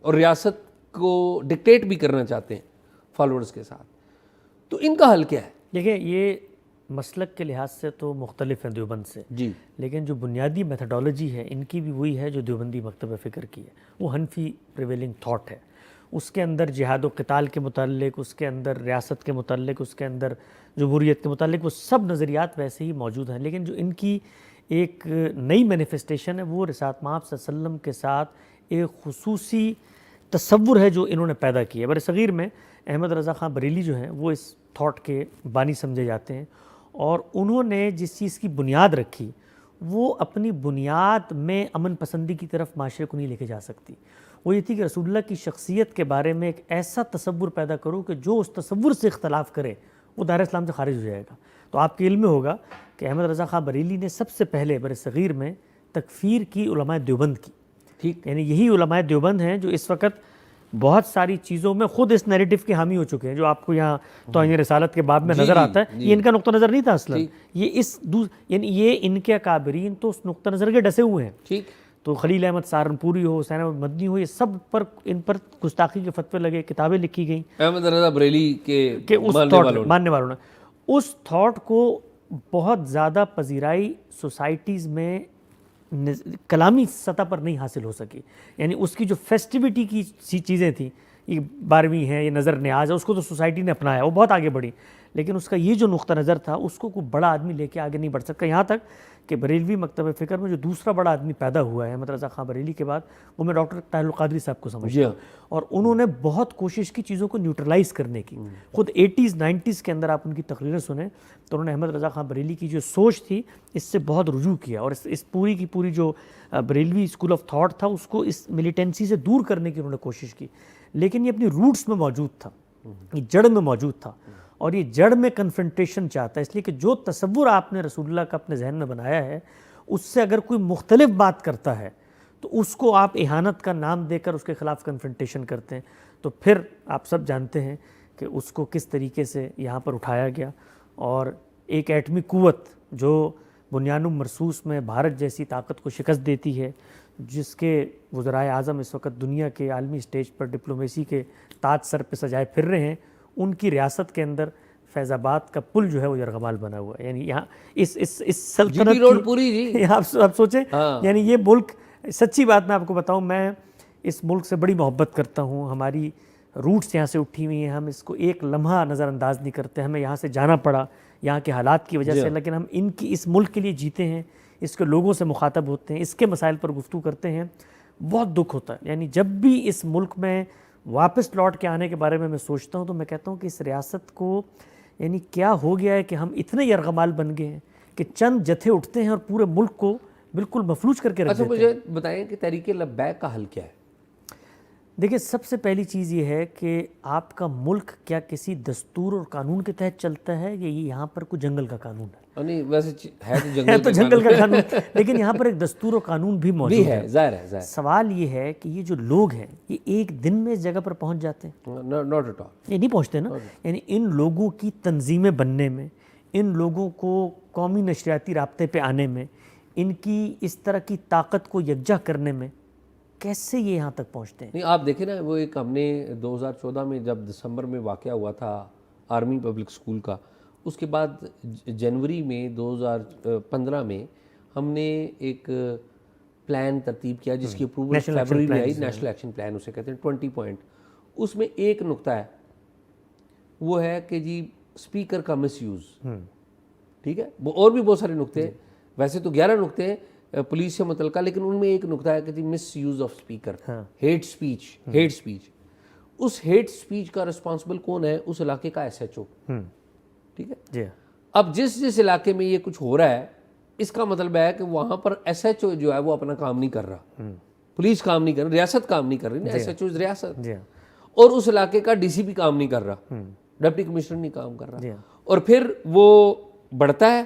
B: اور ریاست کو ڈکٹیٹ بھی کرنا چاہتے ہیں فالوورز کے ساتھ. تو ان کا حل کیا ہے؟
A: دیکھیں یہ مسلک کے لحاظ سے تو مختلف ہیں دیوبند سے،
B: جی
A: لیکن جو بنیادی میتھڈالوجی ہے ان کی بھی وہی ہے جو دیوبندی مکتب فکر کی ہے. وہ حنفی پریویلنگ تھاٹ ہے. اس کے اندر جہاد و قتال کے متعلق، اس کے اندر ریاست کے متعلق، اس کے اندر جمہوریت کے متعلق وہ سب نظریات ویسے ہی موجود ہیں. لیکن جو ان کی ایک نئی مینیفیسٹیشن ہے وہ رسالت مآب صلی اللہ علیہ وسلم کے ساتھ ایک خصوصی تصور ہے جو انہوں نے پیدا کیا ہے. بر صغیر میں احمد رضا خان بریلی جو ہیں وہ اس تھاٹ کے بانی سمجھے جاتے ہیں، اور انہوں نے جس چیز کی بنیاد رکھی وہ اپنی بنیاد میں امن پسندی کی طرف معاشرے کو نہیں لے کے جا سکتی. وہ یہ تھی کہ رسول اللہ کی شخصیت کے بارے میں ایک ایسا تصور پیدا کرو کہ جو اس تصور سے اختلاف کرے وہ دائرہ اسلام سے خارج ہو جائے گا. تو آپ کے علم میں ہوگا کہ احمد رضا خان بریلی نے سب سے پہلے بر صغیر میں تکفیر کی علماء دیوبند کی. ٹھیک، یعنی یہی علماء دیوبند ہیں جو اس وقت بہت ساری چیزوں میں خود اس نیریٹو کے حامی ہو چکے ہیں جو آپ کو یہاں توہین رسالت کے باب میں نظر آتا ہے. یہ ان کا نقطہ نظر نہیں تھا اصلا، یہ یعنی یہ ان کے اکابرین تو اس نقطہ نظر کے ڈسے ہوئے ہیں. ٹھیک، تو خلیل احمد سہارنپوری ہو، حسین احمد مدنی ہو، یہ سب پر ان پر گستاخی کے فتوے لگے، کتابیں لکھی گئیں
B: احمد رضا بریلی کے
A: ماننے والوں نے اس تھاٹ کو بہت زیادہ پذیرائی سوسائٹیز میں کلامی سطح پر نہیں حاصل ہو سکی. یعنی اس کی جو فیسٹیوٹی کی چیزیں تھیں، یہ 12ویں ہے، یہ نظر نیاز ہے، اس کو تو سوسائٹی نے اپنایا، وہ بہت آگے بڑھی. لیکن اس کا یہ جو نقطہ نظر تھا اس کو کوئی بڑا آدمی لے کے آگے نہیں بڑھ سکتا. یہاں تک کہ بریلوی مکتب فکر میں جو دوسرا بڑا آدمی پیدا ہوا ہے احمد رضا خان بریلی کے بعد، وہ میں ڈاکٹر طاہر القادری صاحب کو سمجھتا ہوں. اور انہوں نے بہت کوشش کی چیزوں کو نیوٹرلائز کرنے کی. خود 80s 90s کے اندر آپ ان کی تقریریں سنیں تو انہوں نے احمد رضا خان بریلی کی جو سوچ تھی اس سے بہت رجوع کیا، اور اس پوری کی پوری جو بریلوی اسکول آف تھاٹ تھا اس کو اس ملیٹنسی سے دور کرنے کی انہوں نے کوشش کی. لیکن یہ اپنی روٹس میں موجود تھا، یہ جڑ میں موجود تھا، اور یہ جڑ میں کنفرنٹیشن چاہتا ہے. اس لیے کہ جو تصور آپ نے رسول اللہ کا اپنے ذہن میں بنایا ہے اس سے اگر کوئی مختلف بات کرتا ہے تو اس کو آپ اہانت کا نام دے کر اس کے خلاف کنفرنٹیشن کرتے ہیں. تو پھر آپ سب جانتے ہیں کہ اس کو کس طریقے سے یہاں پر اٹھایا گیا، اور ایک ایٹمی قوت جو بنیان مرصوص میں بھارت جیسی طاقت کو شکست دیتی ہے، جس کے وزرائے اعظم اس وقت دنیا کے عالمی سٹیج پر ڈپلومیسی کے تاج سر پہ سجائے پھر رہے ہیں، ان کی ریاست کے اندر فیض آباد کا پل جو ہے وہ یرغمال بنا ہوا ہے. یعنی یہاں اس سلطنت
B: جی روڈ پوری جی
A: آپ سوچیں، یعنی یہ ملک، سچی بات میں آپ کو بتاؤں، میں اس ملک سے بڑی محبت کرتا ہوں، ہماری روٹس یہاں سے اٹھی ہوئی ہیں، ہم اس کو ایک لمحہ نظر انداز نہیں کرتے. ہمیں یہاں سے جانا پڑا یہاں کے حالات کی وجہ سے، لیکن ہم اس ملک کے لیے جیتے ہیں، اس کے لوگوں سے مخاطب ہوتے ہیں، اس کے مسائل پر گفتگو کرتے ہیں. بہت دکھ ہوتا ہے. یعنی جب بھی اس ملک میں واپس لوٹ کے آنے کے بارے میں سوچتا ہوں تو میں کہتا ہوں کہ اس ریاست کو یعنی کیا ہو گیا ہے کہ ہم اتنے یرغمال بن گئے ہیں کہ چند جتھے اٹھتے ہیں اور پورے ملک کو بالکل مفلوج کر کے رکھ دیتے ہیں.
B: مجھے بتائیں کہ تحریک لبیک کا حل کیا ہے؟
A: دیکھیں، سب سے پہلی چیز یہ ہے کہ آپ کا ملک کیا کسی دستور اور قانون کے تحت چلتا ہے، یا یہ یہاں پر کوئی جنگل کا قانون ہے؟
B: نہیں، ویسے ہے
A: تو جنگل کا قانون، لیکن یہاں پر ایک دستور اور قانون بھی موجود ہے.
B: ظاہر ہے.
A: سوال یہ ہے کہ یہ جو لوگ ہیں یہ ایک دن میں اس جگہ پر پہنچ جاتے ہیں؟
B: Not at all.
A: یہ نہیں پہنچتے نا. یعنی ان لوگوں کی تنظیمیں بننے میں، ان لوگوں کو قومی نشریاتی رابطے پہ آنے میں، ان کی اس طرح کی طاقت کو یکجا کرنے میں کیسے یہ یہاں تک پہنچتے ہیں؟
B: نہیں، آپ دیکھیں نا، وہ ایک ہم نے 2014 میں جب دسمبر میں واقعہ ہوا تھا آرمی پبلک اسکول کا، اس کے بعد جنوری میں 2015 میں ہم نے ایک پلان ترتیب کیا جس کی اپروول فیبرری میں آئی. نیشنل ایکشن پلان اسے کہتے ہیں، 20 پوائنٹ. اس میں ایک نقطہ ہے، وہ ہے کہ جی اسپیکر کا مس یوز. ٹھیک ہے، اور بھی بہت سارے نقطے ہیں، ویسے تو 11 نقطے ہیں پولیس سے متعلقہ، لیکن ان میں ایک نقطہ ہے کہ جی misuse of speaker, hate speech. اس ہیٹ سپیچ کا رسپانسبل کون ہے؟ اس علاقے کا SHO. ٹھیک ہے
A: جی.
B: اب جس علاقے میں یہ کچھ ہو رہا ہے، اس کا مطلب ہے کہ وہاں پر SHO جو ہے وہ اپنا کام نہیں کر رہا، پولیس کام نہیں کر رہی، ریاست کام نہیں کر رہی نا، SHO ریاست. اور اس علاقے کا DC بھی کام نہیں کر رہا، ڈپٹی کمشنر نہیں کام کر رہا. اور پھر وہ بڑھتا ہے،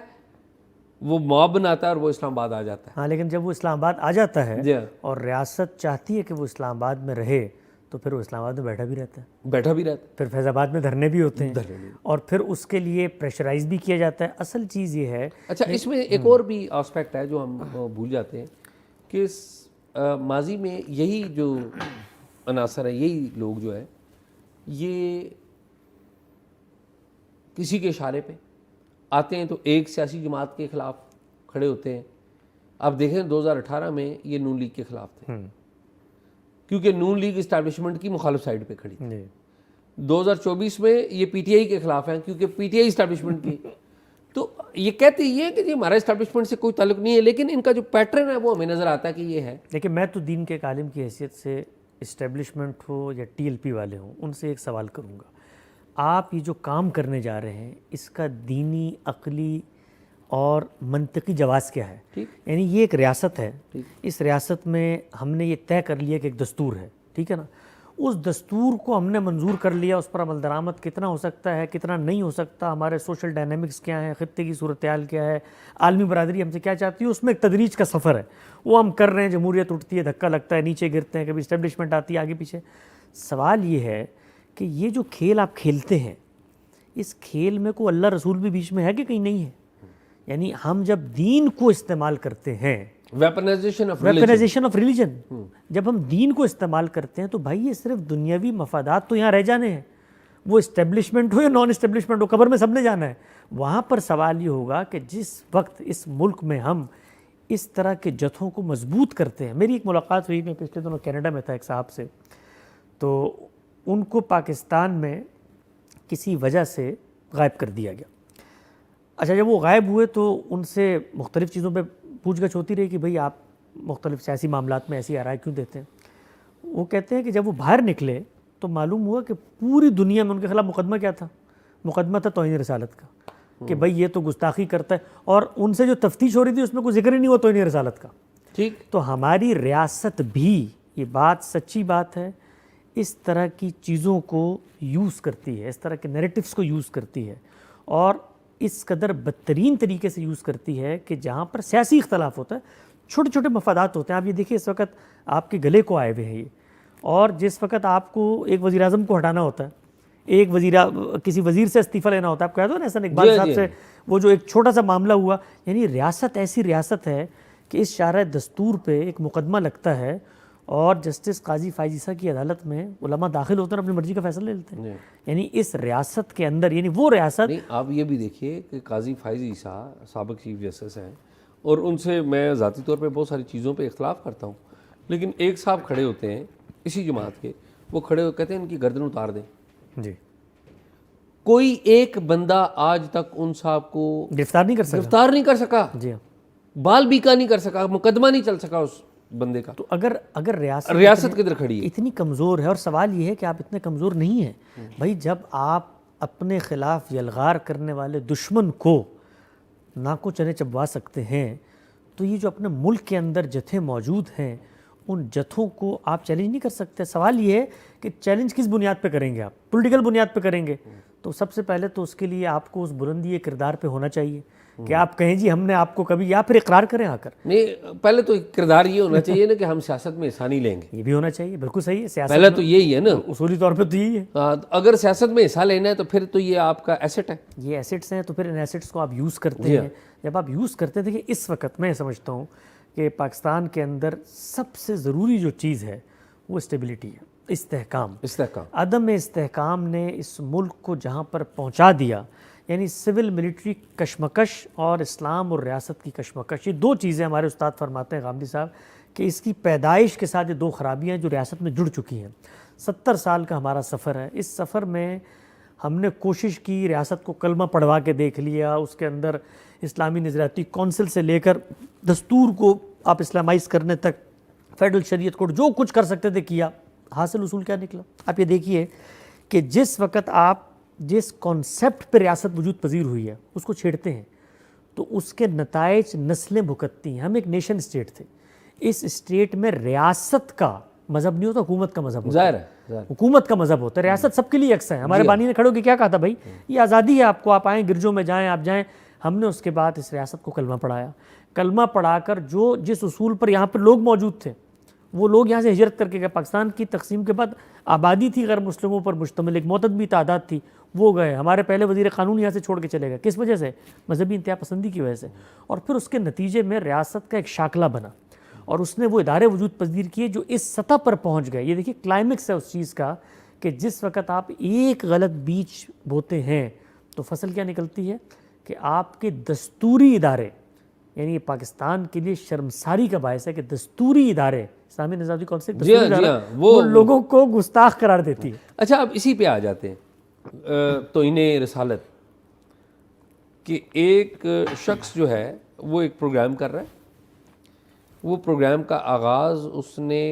B: وہ موب بناتا ہے اور وہ اسلام آباد آ جاتا ہے.
A: ہاں، لیکن جب وہ اسلام آباد آ جاتا ہے اور ریاست چاہتی ہے کہ وہ اسلام آباد میں رہے، تو پھر وہ اسلام آباد میں بیٹھا بھی رہتا ہے. پھر فیض آباد میں دھرنے بھی ہوتے ہیں، اور پھر اس کے لیے پریشرائز بھی کیا جاتا ہے. اصل چیز یہ ہے.
B: اچھا، اس میں ایک اور بھی آسپیکٹ ہے جو ہم بھول جاتے ہیں کہ ماضی میں یہی جو عناصر ہیں، یہی لوگ جو ہے، یہ کسی کے اشارے پہ آتے ہیں تو ایک سیاسی جماعت کے خلاف کھڑے ہوتے ہیں. آپ دیکھیں 2018 میں یہ نون لیگ کے خلاف تھے، کیونکہ نون لیگ اسٹیبلشمنٹ کی مخالف سائڈ پہ کھڑی. 2024 میں یہ PTI کے خلاف ہیں کیونکہ PTI اسٹیبلشمنٹ کی. تو یہ کہتے یہ ہے کہ جی ہمارا اسٹیبلشمنٹ سے کوئی تعلق نہیں ہے، لیکن ان کا جو پیٹرن ہے وہ ہمیں نظر آتا ہے کہ یہ ہے.
A: لیکن میں تو دین کے ایک عالم کی حیثیت سے اسٹیبلشمنٹ ہو یا TLP والے ہوں، ان سے ایک سوال کروں گا. آپ یہ جو کام کرنے جا رہے ہیں، اس کا دینی، عقلی اور منطقی جواز کیا ہے؟ یعنی یہ ایک ریاست ہے، اس ریاست میں ہم نے یہ طے کر لیا کہ ایک دستور ہے، ٹھیک ہے نا. اس دستور کو ہم نے منظور کر لیا، اس پر عمل درآمد کتنا ہو سکتا ہے، کتنا نہیں ہو سکتا، ہمارے سوشل ڈائنامکس کیا ہیں، خطے کی صورتحال کیا ہے، عالمی برادری ہم سے کیا چاہتی ہے، اس میں ایک تدریج کا سفر ہے، وہ ہم کر رہے ہیں. جمہوریت اٹھتی ہے، دھکا لگتا ہے، نیچے گرتے ہیں، کبھی اسٹیبلشمنٹ آتی ہے آگے پیچھے. سوال یہ ہے کہ یہ جو کھیل آپ کھیلتے ہیں، اس کھیل میں کوئی اللہ رسول بھی بیچ میں ہے کہ کہیں نہیں ہے؟ یعنی ہم جب دین کو استعمال کرتے ہیں،
B: ویپنائزیشن
A: آف ریلیجن، جب ہم دین کو استعمال کرتے ہیں تو بھائی یہ صرف دنیاوی مفادات تو یہاں رہ جانے ہیں، وہ اسٹیبلشمنٹ ہو یا نان اسٹیبلشمنٹ ہو، قبر میں سب نے جانا ہے. وہاں پر سوال یہ ہوگا کہ جس وقت اس ملک میں ہم اس طرح کے جتھوں کو مضبوط کرتے ہیں. میری ایک ملاقات ہوئی، میں پچھلے دنوں کینیڈا میں تھا ایک صاحب سے، تو ان کو پاکستان میں کسی وجہ سے غائب کر دیا گیا. اچھا، جب وہ غائب ہوئے تو ان سے مختلف چیزوں پہ پوچھ گچھ ہوتی رہی کہ بھئی آپ مختلف سیاسی معاملات میں ایسی آرائی کیوں دیتے ہیں. وہ کہتے ہیں کہ جب وہ باہر نکلے تو معلوم ہوا کہ پوری دنیا میں ان کے خلاف مقدمہ کیا تھا؟ مقدمہ تھا توہین رسالت کا، کہ بھئی یہ تو گستاخی کرتا ہے، اور ان سے جو تفتیش ہو رہی تھی اس میں کوئی ذکر ہی نہیں ہوا توہین رسالت کا. ٹھیک، تو ہماری ریاست بھی، یہ بات سچی بات ہے، اس طرح کی چیزوں کو یوز کرتی ہے، اس طرح کے نیریٹیوز کو یوز کرتی ہے، اور اس قدر بدترین طریقے سے یوز کرتی ہے کہ جہاں پر سیاسی اختلاف ہوتا ہے، چھوٹے چھوٹے مفادات ہوتے ہیں. آپ یہ دیکھیے اس وقت آپ کے گلے کو آئے ہوئے ہیں یہ، اور جس وقت آپ کو ایک وزیر اعظم کو ہٹانا ہوتا ہے، ایک کسی وزیر سے استعفیٰ لینا ہوتا ہے. آپ کہہ دو نا احسن اقبال صاحب سے وہ جو ایک چھوٹا سا معاملہ ہوا. یعنی ریاست ایسی ریاست ہے کہ اس شارع دستور پہ ایک مقدمہ لگتا ہے اور جسٹس قاضی فائز عیسیٰ کی عدالت میں علماء داخل ہوتے ہیں اور اپنی مرضی کا فیصلہ لے لیتے ہیں. یعنی اس ریاست کے اندر یعنی وہ ریاست
B: نہیں. آپ یہ بھی دیکھیے کہ قاضی فائز عیسیٰ سابق چیف جسٹس ہیں اور ان سے میں ذاتی طور پہ بہت ساری چیزوں پہ اختلاف کرتا ہوں, لیکن ایک صاحب کھڑے ہوتے ہیں اسی جماعت کے, وہ کھڑے ہو کہتے ہیں ان کی گردن اتار دیں.
A: جی
B: کوئی ایک بندہ آج تک ان صاحب کو
A: گرفتار نہیں کر سکا. جی ہاں,
B: بال بیکا نہیں کر سکا, مقدمہ نہیں چل سکا اس بندے کا.
A: تو اگر
B: ریاست کدھر کھڑی ہے,
A: اتنی کمزور ہے. اور سوال یہ ہے کہ آپ اتنے کمزور نہیں ہیں بھائی. جب آپ اپنے خلاف یلغار کرنے والے دشمن کو ناکو چنے چبوا سکتے ہیں تو یہ جو اپنے ملک کے اندر جتھے موجود ہیں ان جتھوں کو آپ چیلنج نہیں کر سکتے. سوال یہ ہے کہ چیلنج کس بنیاد پہ کریں گے؟ آپ پولیٹیکل بنیاد پہ کریں گے تو سب سے پہلے تو اس کے لیے آپ کو اس بلندی کردار پہ ہونا چاہیے کہ آپ کہیں جی ہم نے آپ کو کبھی, یا پھر اقرار کریں آ کر.
B: نہیں, پہلے تو کردار یہ ہونا چاہیے نا کہ ہم سیاست میں حصہ نہیں لیں گے.
A: یہ بھی ہونا چاہیے, بالکل صحیح ہے. سیاست
B: پہلے تو یہی ہے نا,
A: اصولی طور پہ تو یہی ہے.
B: اگر سیاست میں حصہ لینا ہے تو پھر تو یہ آپ کا ایسٹ ہے.
A: یہ ایسٹس ہیں تو پھر ان ایسٹس کو آپ یوز کرتے ہیں. جب آپ یوز کرتے تھے کہ اس وقت میں سمجھتا ہوں کہ پاکستان کے اندر سب سے ضروری جو چیز ہے وہ اسٹیبلٹی ہے, استحکام. عدم استحکام نے اس ملک کو جہاں پر پہنچا دیا, یعنی سول ملٹری کشمکش اور اسلام اور ریاست کی کشمکش, یہ دو چیزیں ہمارے استاد فرماتے ہیں غامدی صاحب کہ اس کی پیدائش کے ساتھ یہ دو خرابیاں جو ریاست میں جڑ چکی ہیں. 70 سال کا ہمارا سفر ہے. اس سفر میں ہم نے کوشش کی, ریاست کو کلمہ پڑھوا کے دیکھ لیا, اس کے اندر اسلامی نظریاتی کونسل سے لے کر دستور کو آپ اسلامائز کرنے تک, فیڈرل شریعت کوڈ, جو کچھ کر سکتے تھے کیا. حاصل اصول کیا نکلا؟ آپ یہ دیکھیے کہ جس وقت آپ جس کانسیپٹ پہ ریاست وجود پذیر ہوئی ہے اس کو چھیڑتے ہیں تو اس کے نتائج نسلیں بھگتتی ہیں. ہم ایک نیشن اسٹیٹ تھے, اس اسٹیٹ میں ریاست کا مذہب نہیں ہوتا, حکومت کا مذہب ہوتا ہے. حکومت کا مذہب ہوتا ہے, ریاست سب کے لیے یکساں ہے. ہمارے بانی نے کھڑے ہو کے کیا کہا تھا بھائی یہ آزادی ہے آپ کو, آپ آئیں گرجوں میں جائیں, آپ جائیں. ہم نے اس کے بعد اس ریاست کو کلمہ پڑھایا. کلمہ پڑھا کر جس اصول پر یہاں پر لوگ موجود تھے وہ لوگ یہاں سے ہجرت کر کے گئے. پاکستان کی تقسیم کے بعد آبادی تھی غیر مسلموں پر مشتمل, ایک معتدی تعداد تھی, وہ گئے. ہمارے پہلے وزیر قانون یہاں سے چھوڑ کے چلے گئے. کس وجہ سے؟ مذہبی انتہا پسندی کی وجہ سے. اور پھر اس کے نتیجے میں ریاست کا ایک شاخلہ بنا اور اس نے وہ ادارے وجود پذیر کیے جو اس سطح پر پہنچ گئے. یہ دیکھیے کلائمیکس ہے اس چیز کا کہ جس وقت آپ ایک غلط بیج بوتے ہیں تو فصل کیا نکلتی ہے کہ آپ کے دستوری ادارے, یعنی یہ پاکستان کے لیے شرمساری کا باعث ہے کہ دستوری ادارے, اسلامی نظامی کونسل دستوری ادارہ وہ لوگوں کو گستاخ قرار دیتی ہے.
B: اچھا, اب اسی پہ آ جاتے ہیں توہین رسالت کہ ایک شخص جو ہے وہ ایک پروگرام کر رہا ہے. وہ پروگرام کا آغاز اس نے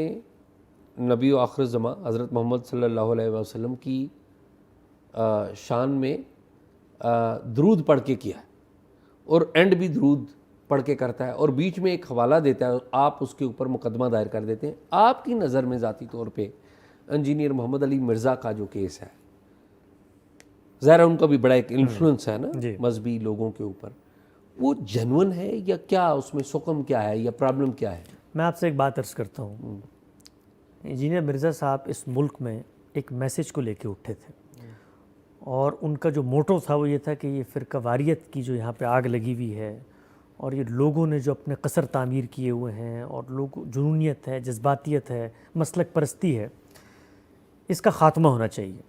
B: نبی و آخر الزماں حضرت محمد صلی اللہ علیہ وسلم کی شان میں درود پڑھ کے کیا ہے اور اینڈ بھی درود پڑھ کے کرتا ہے اور بیچ میں ایک حوالہ دیتا ہے, آپ اس کے اوپر مقدمہ دائر کر دیتے ہیں. آپ کی نظر میں ذاتی طور پہ انجینئر محمد علی مرزا کا جو کیس ہے, ظاہر ان کا بھی بڑا ایک انفلوئنس ہے نا مذہبی لوگوں کے اوپر, وہ جنون ہے یا کیا اس میں سقم کیا ہے یا پرابلم کیا ہے؟
A: میں آپ سے ایک بات عرض کرتا ہوں. انجینئر مرزا صاحب اس ملک میں ایک میسیج کو لے کے اٹھے تھے اور ان کا جو موٹو تھا وہ یہ تھا کہ یہ فرقہ واریت کی جو یہاں پہ آگ لگی ہوئی ہے اور یہ لوگوں نے جو اپنے قصر تعمیر کیے ہوئے ہیں اور جنونیت ہے, جذباتیت ہے, مسلک پرستی ہے, اس کا خاتمہ ہونا چاہیے.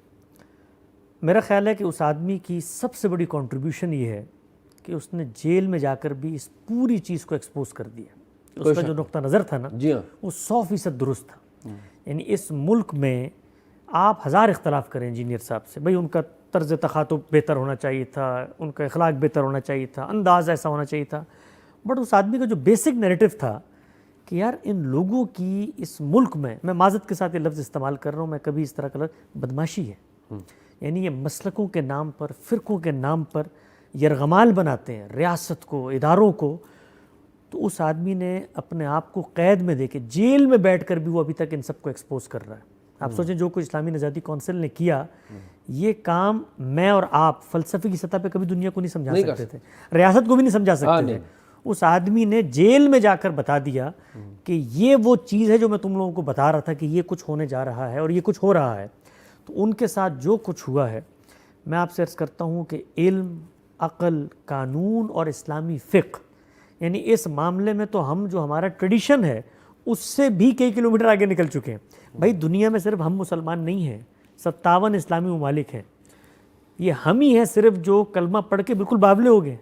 A: میرا خیال ہے کہ اس آدمی کی سب سے بڑی کنٹریبیوشن یہ ہے کہ اس نے جیل میں جا کر بھی اس پوری چیز کو ایکسپوز کر دیا. اس کا جو نقطہ نظر تھا نا وہ 100% درست تھا. یعنی اس ملک میں آپ ہزار اختلاف کریں انجینئر صاحب سے, بھئی ان کا طرز تخاطب بہتر ہونا چاہیے تھا, ان کا اخلاق بہتر ہونا چاہیے تھا, انداز ایسا ہونا چاہیے تھا, بٹ اس آدمی کا جو بیسک نیریٹو تھا کہ یار ان لوگوں کی اس ملک میں معذرت کے ساتھ یہ لفظ استعمال کر رہا ہوں, میں کبھی اس طرح کا لفظ بدماشی ہے. یعنی یہ مسلکوں کے نام پر, فرقوں کے نام پر یرغمال بناتے ہیں ریاست کو, اداروں کو. تو اس آدمی نے اپنے آپ کو قید میں دے کے جیل میں بیٹھ کر بھی وہ ابھی تک ان سب کو ایکسپوز کر رہا ہے. آپ سوچیں جو کچھ اسلامی نژادی کونسل نے کیا, یہ کام میں اور آپ فلسفے کی سطح پہ کبھی دنیا کو نہیں سمجھا سکتے تھے, ریاست کو بھی نہیں سمجھا سکتے تھے. اس آدمی نے جیل میں جا کر بتا دیا کہ یہ وہ چیز ہے جو میں تم لوگوں کو بتا رہا تھا کہ یہ کچھ ہونے جا رہا ہے اور یہ کچھ ہو رہا ہے. تو ان کے ساتھ جو کچھ ہوا ہے، میں آپ سے عرض کرتا ہوں کہ علم، عقل، قانون اور اسلامی فقہ، یعنی اس معاملے میں تو ہم جو ہمارا ٹریڈیشن ہے اس سے بھی کئی کلومیٹر آگے نکل چکے ہیں. بھائی دنیا میں صرف ہم مسلمان نہیں ہیں، 57 اسلامی ممالک ہیں. یہ ہم ہی ہیں صرف جو کلمہ پڑھ کے بالکل بابلے ہو گئے.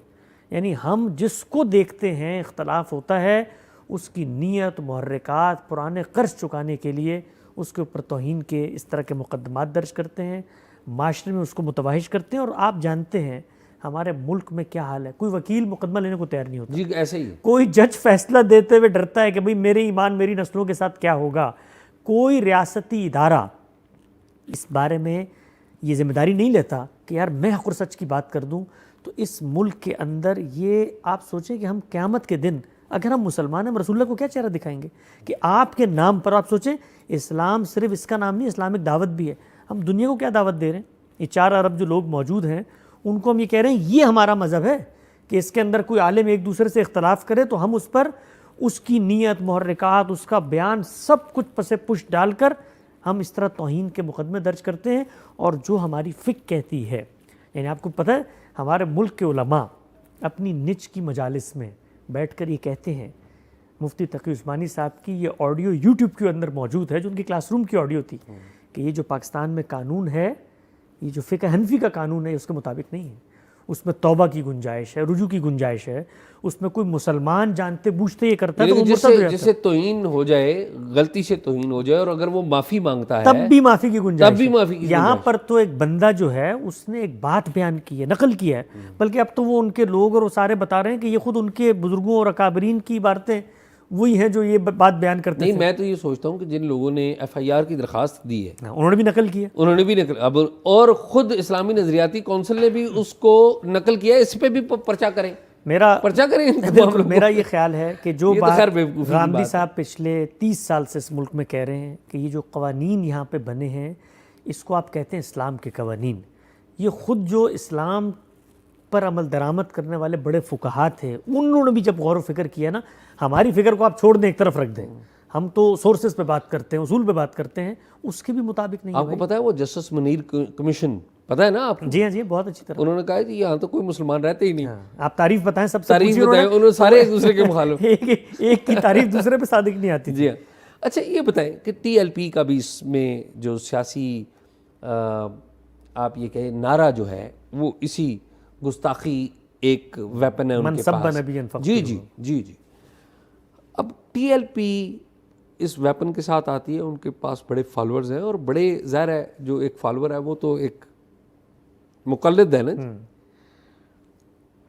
A: یعنی ہم جس کو دیکھتے ہیں اختلاف ہوتا ہے، اس کی نیت، محرکات، پرانے قرض چکانے کے لیے اس کے اوپر توہین کے اس طرح کے مقدمات درج کرتے ہیں، معاشرے میں اس کو متوحش کرتے ہیں. اور آپ جانتے ہیں ہمارے ملک میں کیا حال ہے، کوئی وکیل مقدمہ لینے کو تیار نہیں ہوتا.
B: جی ایسے ہی ہے.
A: کوئی جج فیصلہ دیتے ہوئے ڈرتا ہے کہ بھئی میرے ایمان میری نسلوں کے ساتھ کیا ہوگا. کوئی ریاستی ادارہ اس بارے میں یہ ذمہ داری نہیں لیتا کہ یار میں حق اور سچ کی بات کر دوں. تو اس ملک کے اندر یہ آپ سوچیں کہ ہم قیامت کے دن اگر ہم مسلمان ہیں، ہم رسول اللہ کو کیا چہرہ دکھائیں گے کہ آپ کے نام پر. آپ سوچیں اسلام صرف اس کا نام نہیں، اسلامک دعوت بھی ہے. ہم دنیا کو کیا دعوت دے رہے ہیں؟ یہ 4 ارب جو لوگ موجود ہیں ان کو ہم یہ کہہ رہے ہیں یہ ہمارا مذہب ہے کہ اس کے اندر کوئی عالم ایک دوسرے سے اختلاف کرے تو ہم اس پر اس کی نیت، محرکات، اس کا بیان سب کچھ پس پش ڈال کر ہم اس طرح توہین کے مقدمے درج کرتے ہیں. اور جو ہماری فقہ کہتی ہے، یعنی آپ کو پتہ ہے ہمارے ملک کے علماء اپنی نچ کی مجالس میں بیٹھ کر یہ کہتے ہیں، مفتی تقی عثمانی صاحب کی یہ آڈیو یوٹیوب کے اندر موجود ہے جو ان کی کلاس روم کی آڈیو تھی، کہ یہ جو پاکستان میں قانون ہے، یہ جو فقہ حنفی کا قانون ہے اس کے مطابق نہیں ہے. اس میں توبہ کی گنجائش ہے، رجوع کی گنجائش ہے. اس میں کوئی مسلمان جانتے بوجھتے یہ کرتا ہے تو وہ مرتد ہو جاتا ہے.
B: جس سے توہین ہو جائے، غلطی سے توہین ہو جائے اور اگر وہ معافی مانگتا ہے
A: تب بھی معافی کی گنجائش
B: تب بھی معافی کی
A: یہاں پر تو ایک بندہ جو ہے اس نے ایک بات بیان کی ہے، نقل کی ہے، بلکہ اب تو وہ ان کے لوگ اور وہ سارے بتا رہے ہیں کہ یہ خود ان کے بزرگوں اور اکابرین کی عبارتیں وہی ہیں جو یہ بات بیان کرتے
B: نہیں. میں تو یہ سوچتا ہوں کہ جن لوگوں نے FIR کی درخواست دی ہے
A: انہوں نے بھی نقل کیا.
B: انہوں نے بھی نقل اب اور خود اسلامی نظریاتی کونسل نے بھی اس کو نقل کیا. اس پہ بھی پرچہ کریں، پرچہ کریں.
A: بالکل میرا یہ خیال ہے کہ جو
B: یہ تو
A: بات
B: خیر بیوقوفی کی
A: غامدی
B: بات ہے.
A: صاحب پچھلے 30 سال سے اس ملک میں کہہ رہے ہیں کہ یہ جو قوانین یہاں پہ بنے ہیں اس کو آپ کہتے ہیں اسلام کے قوانین. یہ خود جو اسلام پر عمل درآمد کرنے والے بڑے فقہا تھے انہوں نے بھی جب غور و فکر کیا نا، ہماری فکر کو آپ چھوڑ دیں ایک طرف رکھ دیں، ہم تو سورسز پہ بات کرتے ہیں، اصول پہ بات کرتے ہیں، اس کے بھی مطابق نہیں.
B: آپ کو پتہ ہے وہ جسٹس منیر کمیشن پتہ ہے نا آپ کو؟
A: جی ہاں جی بہت اچھی طرح.
B: انہوں نے کہا کہ یہاں تو کوئی مسلمان رہتے ہی نہیں.
A: آپ تعریف بتائیں سب سے
B: تعریف بتائیں، انہوں نے سارے ایک دوسرے کے مخالف.
A: ایک کی تعریف دوسرے پہ صادق نہیں آتی.
B: جی ہاں. اچھا یہ بتائیں کہ TLP کا بھی اس میں جو سیاسی آپ یہ کہیں نعرہ جو ہے وہ اسی گستاخی ایک ویپن ہے ان کے پاس. جی جی جی جی. اب TLP اس ویپن کے ساتھ آتی ہے، ان کے پاس بڑے فالورز ہیں اور بڑے ظاہر ہے جو ایک فالور ہے وہ تو ایک مقلد ہے نا.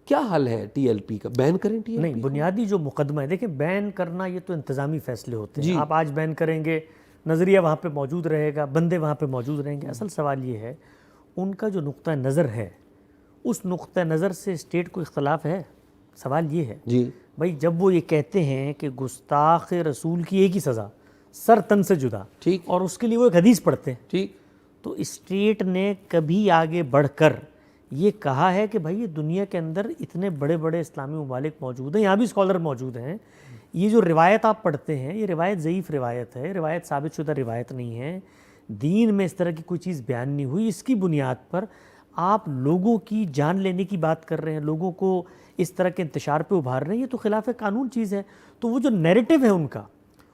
B: کیا حل ہے TLP کا؟ بین کریں TLP؟
A: نہیں، بنیادی جو مقدمہ ہے دیکھیں بین کرنا یہ تو انتظامی فیصلے ہوتے ہیں. آپ آج بین کریں گے، نظریہ وہاں پہ موجود رہے گا، بندے وہاں پہ موجود رہیں گے. اصل سوال یہ ہے ان کا جو نقطہ نظر ہے اس نقطہ نظر سے اسٹیٹ کو اختلاف ہے. سوال یہ ہے
B: جی
A: بھائی جب وہ یہ کہتے ہیں کہ گستاخ رسول کی ایک ہی سزا، سر تن سے جدا،
B: ٹھیک،
A: اور اس کے لیے وہ ایک حدیث پڑھتے ہیں،
B: ٹھیک،
A: تو اسٹیٹ نے کبھی آگے بڑھ کر یہ کہا ہے کہ بھائی یہ دنیا کے اندر اتنے بڑے بڑے اسلامی ممالک موجود ہیں، یہاں بھی اسکالر موجود ہیں، یہ جو روایت آپ پڑھتے ہیں یہ روایت ضعیف روایت ہے، روایت ثابت شدہ روایت نہیں ہے، دین میں اس طرح کی کوئی چیز بیان نہیں ہوئی، اس کی بنیاد پر آپ لوگوں کی جان لینے کی بات کر رہے ہیں، لوگوں کو اس طرح کے انتشار پہ ابھار رہے ہیں، یہ تو خلاف قانون چیز ہے. تو وہ جو نیریٹو ہے ان کا،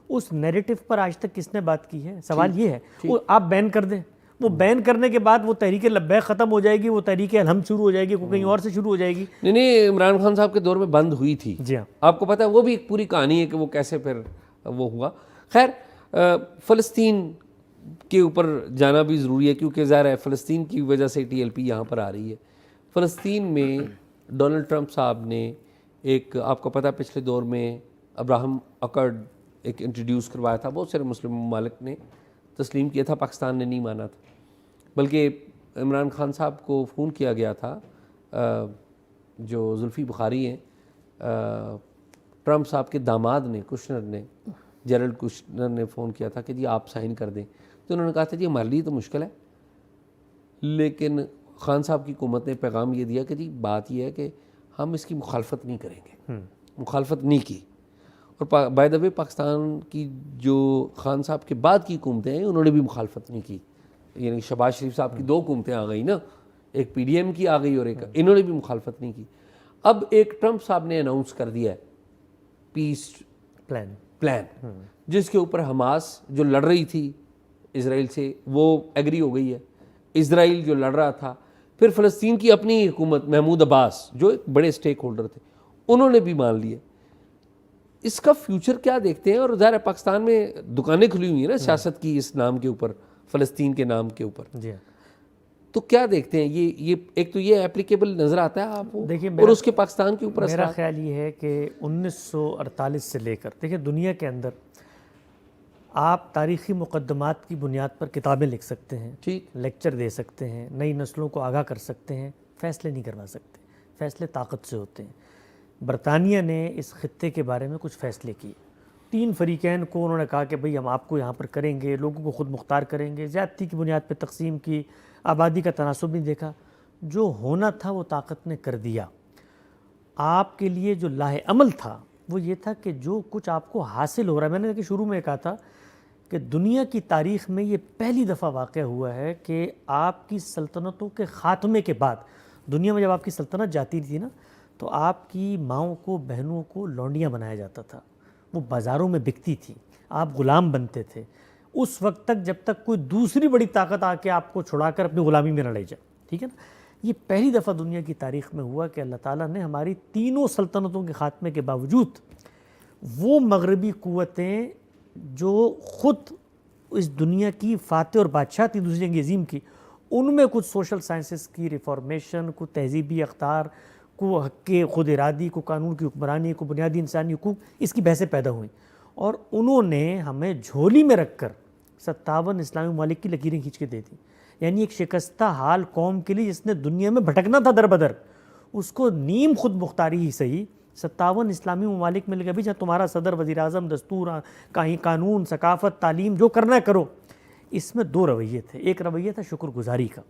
A: اس نیریٹو پر آج تک کس نے بات کی ہے؟ سوال یہ ہے. وہ آپ بین کر دیں، وہ بین کرنے کے بعد وہ تحریک لبیک ختم ہو جائے گی، وہ تحریک الحمد شروع ہو جائے گی، وہ کہیں اور سے شروع ہو جائے گی.
B: نہیں عمران خان صاحب کے دور میں بند ہوئی تھی.
A: جی ہاں
B: آپ کو پتہ ہے وہ بھی ایک پوری کہانی ہے کہ وہ کیسے پھر وہ ہوا. خیر فلسطین کے اوپر جانا بھی ضروری ہے کیونکہ ظاہر ہے فلسطین کی وجہ سے TLP یہاں پر آ رہی ہے. فلسطین میں ڈونلڈ ٹرمپ صاحب نے ایک آپ کو پتہ ہے پچھلے دور میں ابراہم اکرڈ ایک انٹروڈیوس کروایا تھا، بہت سارے مسلم ممالک نے تسلیم کیا تھا، پاکستان نے نہیں مانا تھا. بلکہ عمران خان صاحب کو فون کیا گیا تھا، جو زلفی بخاری ہیں ٹرمپ صاحب کے داماد نے، کشنر نے، جیرلڈ کشنر نے فون کیا تھا کہ جی آپ سائن کر دیں. تو انہوں نے کہا تھا جی ہمارے لیے تو مشکل ہے، لیکن خان صاحب کی حکومت نے پیغام یہ دیا کہ جی بات یہ ہے کہ ہم اس کی مخالفت نہیں کریں گے. مخالفت نہیں کی. اور بائی دا وے پاکستان کی جو خان صاحب کے بعد کی حکومتیں ہیں انہوں نے بھی مخالفت نہیں کی یعنی شہباز شریف صاحب کی 2 حکومتیں آ گئی نا, ایک پی ڈی ایم کی آ گئی اور ایک انہوں نے بھی مخالفت نہیں کی. اب ایک ٹرمپ صاحب نے اناؤنس کر دیا ہے پیس پلان, جس کے اوپر حماس جو لڑ رہی تھی اسرائیل سے وہ ایگری ہو گئی ہے, اسرائیل جو لڑ رہا تھا, پھر فلسطین کی اپنی حکومت محمود عباس جو ایک بڑے سٹیک ہولڈر تھے انہوں نے بھی مان لیا. اس کا فیوچر کیا دیکھتے ہیں؟ اور ظاہر ہے پاکستان میں دکانیں کھلی ہوئی ہیں نا سیاست کی اس نام کے اوپر, فلسطین کے نام کے اوپر,
A: جی
B: تو کیا دیکھتے ہیں یہ ایک تو یہ اپلیکیبل نظر آتا ہے آپ کو,
A: دیکھیے
B: اور اس کے پاکستان کے اوپر
A: میرا خیال یہ ہے کہ 1948 سے لے کر دیکھیں دنیا کے اندر آپ تاریخی مقدمات کی بنیاد پر کتابیں لکھ سکتے ہیں,
B: ٹھیک,
A: لیکچر دے سکتے ہیں, نئی نسلوں کو آگاہ کر سکتے ہیں, فیصلے نہیں کروا سکتے. فیصلے طاقت سے ہوتے ہیں. برطانیہ نے اس خطے کے بارے میں کچھ فیصلے کیے, 3 فریقین کو انہوں نے کہا کہ بھئی ہم آپ کو یہاں پر کریں گے, لوگوں کو خود مختار کریں گے, زیادتی کی بنیاد پہ تقسیم کی, آبادی کا تناسب نہیں دیکھا. جو ہونا تھا وہ طاقت نے کر دیا. آپ کے لیے جو لاہ عمل تھا وہ یہ تھا کہ جو کچھ آپ کو حاصل ہو رہا ہے, میں نے کہ شروع میں کہا تھا کہ دنیا کی تاریخ میں یہ پہلی دفعہ واقع ہوا ہے کہ آپ کی سلطنتوں کے خاتمے کے بعد دنیا میں جب آپ کی سلطنت جاتی تھی نا تو آپ کی ماؤں کو, بہنوں کو لونڈیاں بنایا جاتا تھا, وہ بازاروں میں بکتی تھی, آپ غلام بنتے تھے اس وقت تک جب تک کوئی دوسری بڑی طاقت آ کے آپ کو چھڑا کر اپنی غلامی میں نہ لے جائے. ٹھیک ہے نا, یہ پہلی دفعہ دنیا کی تاریخ میں ہوا کہ اللہ تعالیٰ نے ہماری تینوں سلطنتوں کے خاتمے کے باوجود وہ مغربی قوتیں جو خود اس دنیا کی فاتح اور بادشاہ تھی دوسری جنگ عظیم کی, ان میں کچھ سوشل سائنسز کی ریفارمیشن, کو تہذیبی اقدار, کو حق کے خود ارادی, کو قانون کی حکمرانی, کو بنیادی انسانی حقوق, اس کی بحثیں پیدا ہوئیں. اور انہوں نے ہمیں جھولی میں رکھ کر 57 اسلامی ممالک کی لکیریں کھینچ کے دے دی. یعنی ایک شکستہ حال قوم کے لیے جس نے دنیا میں بھٹکنا تھا در بدر, اس کو نیم خود مختاری ہی صحیح 57 اسلامی ممالک میں لگا بھی جہاں تمہارا صدر, وزیر اعظم, دستور, کہیں قانون, ثقافت, تعلیم, جو کرنا ہے کرو. اس میں 2 رویے تھے. ایک رویہ تھا شکر گزاری کا,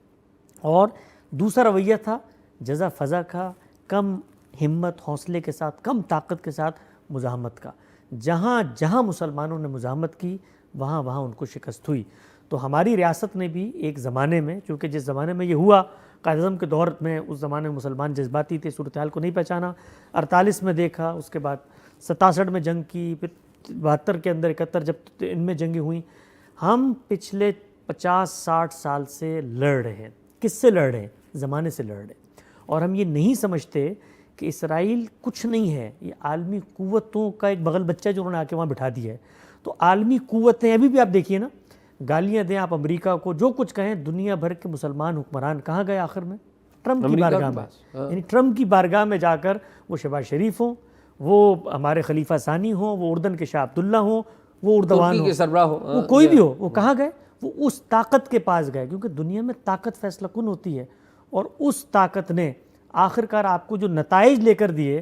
A: اور دوسرا رویہ تھا جزا فضا کا, کم ہمت, حوصلے کے ساتھ, کم طاقت کے ساتھ مزاحمت کا. جہاں جہاں مسلمانوں نے مزاحمت کی وہاں وہاں ان کو شکست ہوئی. تو ہماری ریاست نے بھی ایک زمانے میں, چونکہ جس زمانے میں یہ ہوا قائد اعظم کے دور میں, اس زمانے میں مسلمان جذباتی تھے, صورتحال کو نہیں پہچانا. 48 میں دیکھا, اس کے بعد 67 میں جنگ کی, پھر 72 کے اندر 71 جب ان میں جنگیں ہوئیں. ہم پچھلے 50-60 سال سے لڑ رہے ہیں. کس سے لڑ رہے ہیں؟ زمانے سے لڑ رہے ہیں. اور ہم یہ نہیں سمجھتے کہ اسرائیل کچھ نہیں ہے, یہ عالمی قوتوں کا ایک بغل بچہ جو انہوں نے آ کے وہاں بٹھا دیا ہے. تو عالمی قوتیں ابھی بھی آپ دیکھیے نا, گالیاں دیں آپ امریکہ کو, جو کچھ کہیں, دنیا بھر کے مسلمان حکمران کہاں گئے آخر میں؟ ٹرمپ کی بارگاہ میں. یعنی ٹرمپ کی بارگاہ میں جا کر وہ شہباز شریف ہوں, وہ ہمارے خلیفہ ثانی ہوں, وہ اردن کے شاہ عبداللہ ہوں, وہ اردوان ہوں, وہ کوئی بھی ہو, وہ کہاں گئے؟ وہ اس طاقت کے پاس گئے, کیونکہ دنیا میں طاقت فیصلہ کن ہوتی ہے. اور اس طاقت نے آخر کار آپ کو جو نتائج لے کر دیے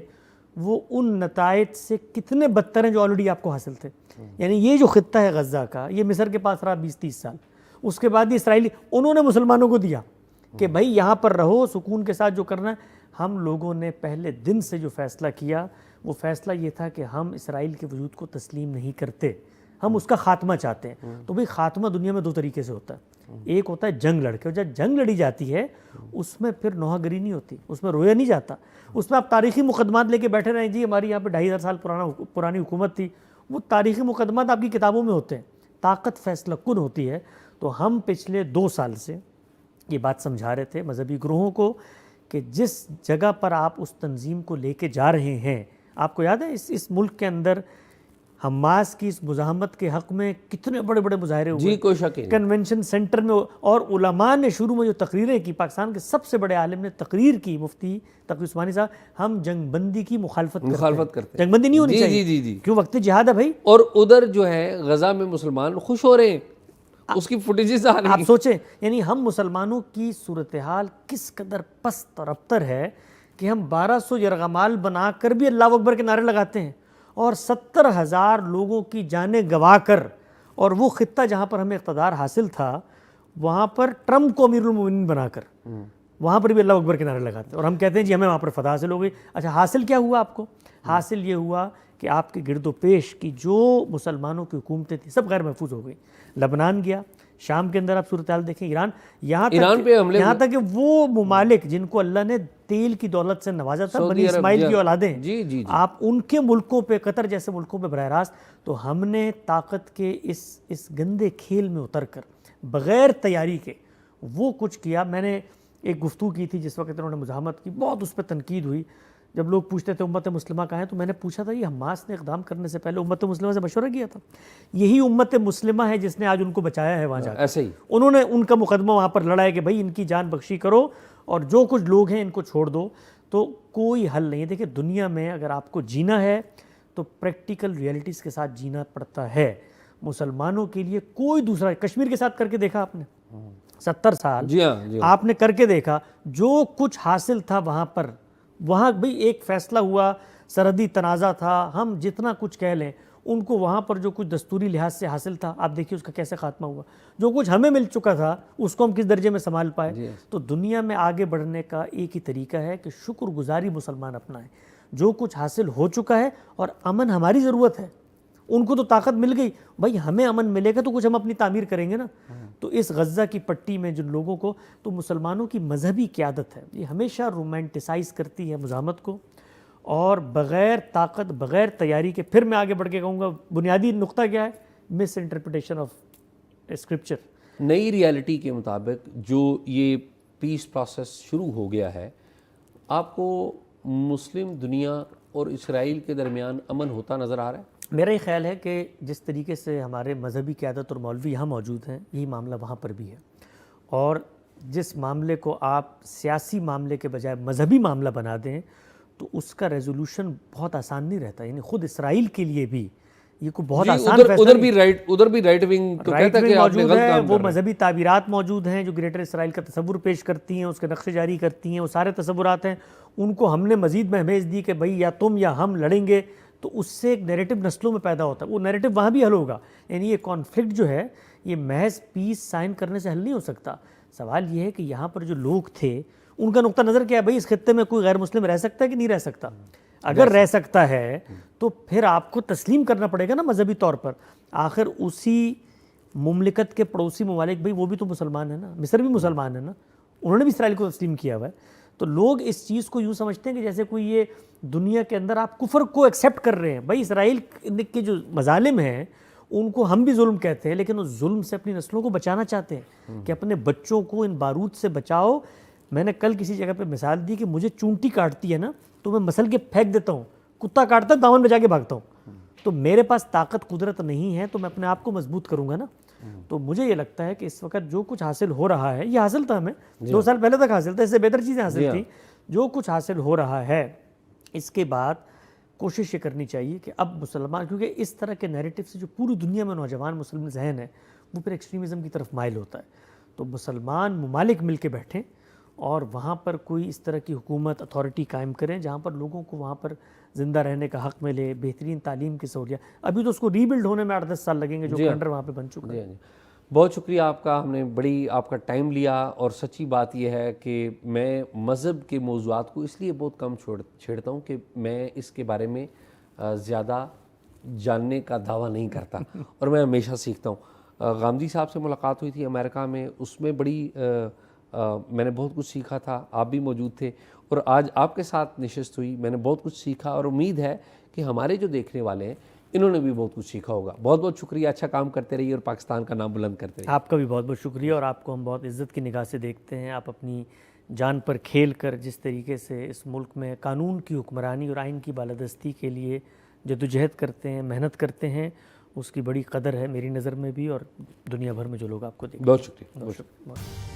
A: وہ ان نتائج سے کتنے بدتر ہیں جو آلریڈی آپ کو حاصل تھے. یعنی یہ جو خطہ ہے غزہ کا, یہ مصر کے پاس رہا 20-30 سال, اس کے بعد یہ اسرائیلی انہوں نے مسلمانوں کو دیا کہ بھائی یہاں پر رہو سکون کے ساتھ جو کرنا ہے. ہم لوگوں نے پہلے دن سے جو فیصلہ کیا وہ فیصلہ یہ تھا کہ ہم اسرائیل کے وجود کو تسلیم نہیں کرتے, ہم اس کا خاتمہ چاہتے ہیں. تو بھئی خاتمہ دنیا میں 2 طریقے سے ہوتا ہے. ایک ہوتا ہے جنگ لڑ کے, اور جب جنگ لڑی جاتی ہے اس میں پھر نوحہ گری نہیں ہوتی, اس میں رویا نہیں جاتا, اس میں آپ تاریخی مقدمات لے کے بیٹھے رہیں, جی ہماری یہاں پہ 2500 سال پرانی حکومت تھی. وہ تاریخی مقدمات آپ کی کتابوں میں ہوتے ہیں. طاقت فیصلہ کن ہوتی ہے. تو ہم پچھلے 2 سال سے یہ بات سمجھا رہے تھے مذہبی گروہوں کو کہ جس جگہ پر آپ اس تنظیم کو لے کے جا رہے ہیں, آپ کو یاد ہے اس ملک کے اندر حماس کی اس مزاحمت کے حق میں کتنے بڑے بڑے مظاہرے ہوئے,
B: جی کوئی شک نہیں,
A: کنونشن سینٹر میں, اور علماء نے شروع میں جو تقریریں کی, پاکستان کے سب سے بڑے عالم نے تقریر کی, مفتی تقی عثمانی صاحب, ہم جنگ بندی کی مخالفت کرتے ہیں, جنگ بندی نہیں ہونی چاہیے.
B: جی جی,
A: کیوں؟ وقت جہاد ہے بھائی.
B: اور ادھر جو ہے غزہ میں مسلمان خوش ہو رہے ہیں, اس کی فوٹیجز آ رہی ہیں.
A: آپ سوچیں, یعنی ہم مسلمانوں کی صورتحال کس قدر پست اور ابتر ہے کہ ہم 1200 یرغمال بنا کر بھی اللہ اکبر کے نعرے لگاتے ہیں, اور 70,000 لوگوں کی جانیں گوا کر, اور وہ خطہ جہاں پر ہمیں اقتدار حاصل تھا وہاں پر ٹرمپ کو امیر المومنین بنا کر وہاں پر بھی اللہ اکبر کے نعرے لگاتے ہیں, اور ہم کہتے ہیں جی ہمیں وہاں پر فتح حاصل ہو گئی. اچھا حاصل کیا ہوا آپ کو؟ حاصل یہ ہوا کہ آپ کے گرد و پیش کی جو مسلمانوں کی حکومتیں تھیں سب غیر محفوظ ہو گئی. لبنان گیا, شام کے اندر آپ صورتحال دیکھیں، ایران
B: ایران پہ حملے
A: یہاں تک کہ وہ ممالک جن کو اللہ نے تیل کی دولت سے نوازا تھا، بنی اسماعیل کی اولادیں،
B: جی
A: آپ ان کے ملکوں پہ، قطر جیسے ملکوں پہ براہ راست، تو ہم نے طاقت کے اس گندے کھیل میں اتر کر بغیر تیاری کے وہ کچھ کیا۔ میں نے ایک گفتگو کی تھی جس وقت انہوں نے مزاحمت کی، بہت اس پہ تنقید ہوئی، جب لوگ پوچھتے تھے امت مسلمہ کہاں ہے، تو میں نے پوچھا تھا یہ حماس نے اقدام کرنے سے پہلے امت مسلمہ سے مشورہ کیا تھا؟ یہی امت مسلمہ ہے جس نے آج ان کو بچایا ہے وہاں جا کے۔
B: ایسے ہی
A: انہوں نے ان کا مقدمہ وہاں پر لڑا ہے کہ بھائی ان کی جان بخشی کرو اور جو کچھ لوگ ہیں ان کو چھوڑ دو، تو کوئی حل نہیں ہے۔ دیکھیں دنیا میں اگر آپ کو جینا ہے تو پریکٹیکل ریئلٹیز کے ساتھ جینا پڑتا ہے۔ مسلمانوں کے لیے کوئی دوسرا، کشمیر کے ساتھ کر کے دیکھا آپ نے 70 سال،
B: جی ہاں
A: آپ نے کر کے دیکھا، جو کچھ حاصل تھا وہاں پر، وہاں بھئی ایک فیصلہ ہوا، سرحدی تنازع تھا، ہم جتنا کچھ کہہ لیں، ان کو وہاں پر جو کچھ دستوری لحاظ سے حاصل تھا آپ دیکھیے اس کا کیسے خاتمہ ہوا۔ جو کچھ ہمیں مل چکا تھا اس کو ہم کس درجے میں سنبھال پائے۔ تو دنیا میں آگے بڑھنے کا ایک ہی طریقہ ہے کہ شکر گزاری مسلمان اپنائیں۔ جو کچھ حاصل ہو چکا ہے، اور امن ہماری ضرورت ہے، ان کو تو طاقت مل گئی، بھائی ہمیں امن ملے گا تو کچھ ہم اپنی تعمیر کریں گے نا۔ تو اس غزہ کی پٹی میں جن لوگوں کو، تو مسلمانوں کی مذہبی قیادت ہے یہ ہمیشہ رومانٹیسائز کرتی ہے مزاحمت کو، اور بغیر طاقت، بغیر تیاری کے، پھر میں آگے بڑھ کے کہوں گا بنیادی نقطہ کیا ہے، مس انٹرپریٹیشن آف اسکرپچر۔
B: نئی ریالٹی کے مطابق جو یہ پیس پروسیس شروع ہو گیا ہے، آپ کو مسلم دنیا اور اسرائیل کے درمیان امن ہوتا نظر آ رہا ہے؟
A: میرا یہ خیال ہے کہ جس طریقے سے ہمارے مذہبی قیادت اور مولوی یہاں موجود ہیں، یہی معاملہ وہاں پر بھی ہے، اور جس معاملے کو آپ سیاسی معاملے کے بجائے مذہبی معاملہ بنا دیں تو اس کا ریزولوشن بہت آسان نہیں رہتا۔ یعنی خود اسرائیل کے لیے بھی یہ کوئی بہت آسان فیصلہ
B: ادھر بھی رائٹ ونگ تو کہتا ہے کہ آپ نے
A: موجود
B: غلط
A: ہے،
B: کام
A: وہ
B: کر رہے ہیں۔
A: مذہبی تعبیرات موجود ہیں جو گریٹر اسرائیل کا تصور پیش کرتی ہیں، اس کے نقشے جاری کرتی ہیں، وہ سارے تصورات ہیں، ان کو ہم نے مزید مہمیز دی کہ بھئی یا تم یا ہم لڑیں گے، تو اس سے ایک نیریٹو نسلوں میں پیدا ہوتا ہے، وہ نیریٹو وہاں بھی حل ہوگا۔ یعنی یہ کانفلکٹ جو ہے یہ محض پیس سائن کرنے سے حل نہیں ہو سکتا۔ سوال یہ ہے کہ یہاں پر جو لوگ تھے ان کا نقطہ نظر کیا ہے، بھئی اس خطے میں کوئی غیر مسلم رہ سکتا ہے کہ نہیں رہ سکتا؟ اگر رہ سکتا ہے تو پھر آپ کو تسلیم کرنا پڑے گا نا مذہبی طور پر۔ آخر اسی مملکت کے پڑوسی ممالک، بھئی وہ بھی تو مسلمان ہیں نا، مصر بھی مسلمان ہے نا، انہوں نے بھی اسرائیل کو تسلیم کیا ہوا ہے۔ تو لوگ اس چیز کو یوں سمجھتے ہیں کہ جیسے کوئی یہ دنیا کے اندر آپ کفر کو ایکسیپٹ کر رہے ہیں۔ بھئی اسرائیل کے جو مظالم ہیں ان کو ہم بھی ظلم کہتے ہیں، لیکن اس ظلم سے اپنی نسلوں کو بچانا چاہتے ہیں کہ اپنے بچوں کو ان بارود سے بچاؤ۔ میں نے کل کسی جگہ پہ مثال دی کہ مجھے چونٹی کاٹتی ہے نا تو میں مسل کے پھینک دیتا ہوں، کتا کاٹتا ہے دامن بجا کے بھاگتا ہوں، تو میرے پاس طاقت قدرت نہیں ہے تو میں اپنے آپ کو مضبوط کروں گا نا۔ تو مجھے یہ لگتا ہے کہ اس وقت جو کچھ حاصل ہو رہا ہے، یہ حاصل تھا ہمیں 2 سال پہلے تک حاصل تھا، اس سے بہتر چیزیں حاصل تھیں، جو کچھ حاصل ہو رہا ہے اس کے بعد کوشش یہ کرنی چاہیے کہ اب مسلمان، کیونکہ اس طرح کے نیریٹو سے جو پوری دنیا میں نوجوان مسلم ذہن ہے وہ پھر ایکسٹریمزم کی طرف مائل ہوتا ہے، تو مسلمان ممالک مل کے بیٹھیں اور وہاں پر کوئی اس طرح کی حکومت اتھارٹی قائم کریں جہاں پر لوگوں کو وہاں پر زندہ رہنے کا حق ملے، بہترین تعلیم کی سہولیات۔ ابھی تو اس کو ری بلڈ ہونے میں 8-10 سال لگیں گے جو کنڈر وہاں پہ بن چکا ہے۔
B: بہت شکریہ آپ کا، ہم نے بڑی آپ کا ٹائم لیا، اور سچی بات یہ ہے کہ میں مذہب کے موضوعات کو اس لیے بہت کم چھیڑتا ہوں کہ میں اس کے بارے میں زیادہ جاننے کا دعویٰ نہیں کرتا، اور میں ہمیشہ سیکھتا ہوں۔ غامدی صاحب سے ملاقات ہوئی تھی امریکہ میں، اس میں بڑی میں نے بہت کچھ سیکھا تھا، آپ بھی موجود تھے، اور آج آپ کے ساتھ نشست ہوئی، میں نے بہت کچھ سیکھا، اور امید ہے کہ ہمارے جو دیکھنے والے ہیں انہوں نے بھی بہت کچھ سیکھا ہوگا۔ بہت بہت شکریہ، اچھا کام کرتے رہیے اور پاکستان کا نام بلند کرتے رہیے۔
A: آپ کا بھی بہت بہت شکریہ، اور آپ کو ہم بہت عزت کی نگاہ سے دیکھتے ہیں۔ آپ اپنی جان پر کھیل کر جس طریقے سے اس ملک میں قانون کی حکمرانی اور آئین کی بالادستی کے لیے جدوجہد کرتے ہیں، محنت کرتے ہیں، اس کی بڑی قدر ہے میری نظر میں بھی اور دنیا بھر میں جو لوگ آپ کو دیکھتے ہیں۔
B: بہت شکریہ۔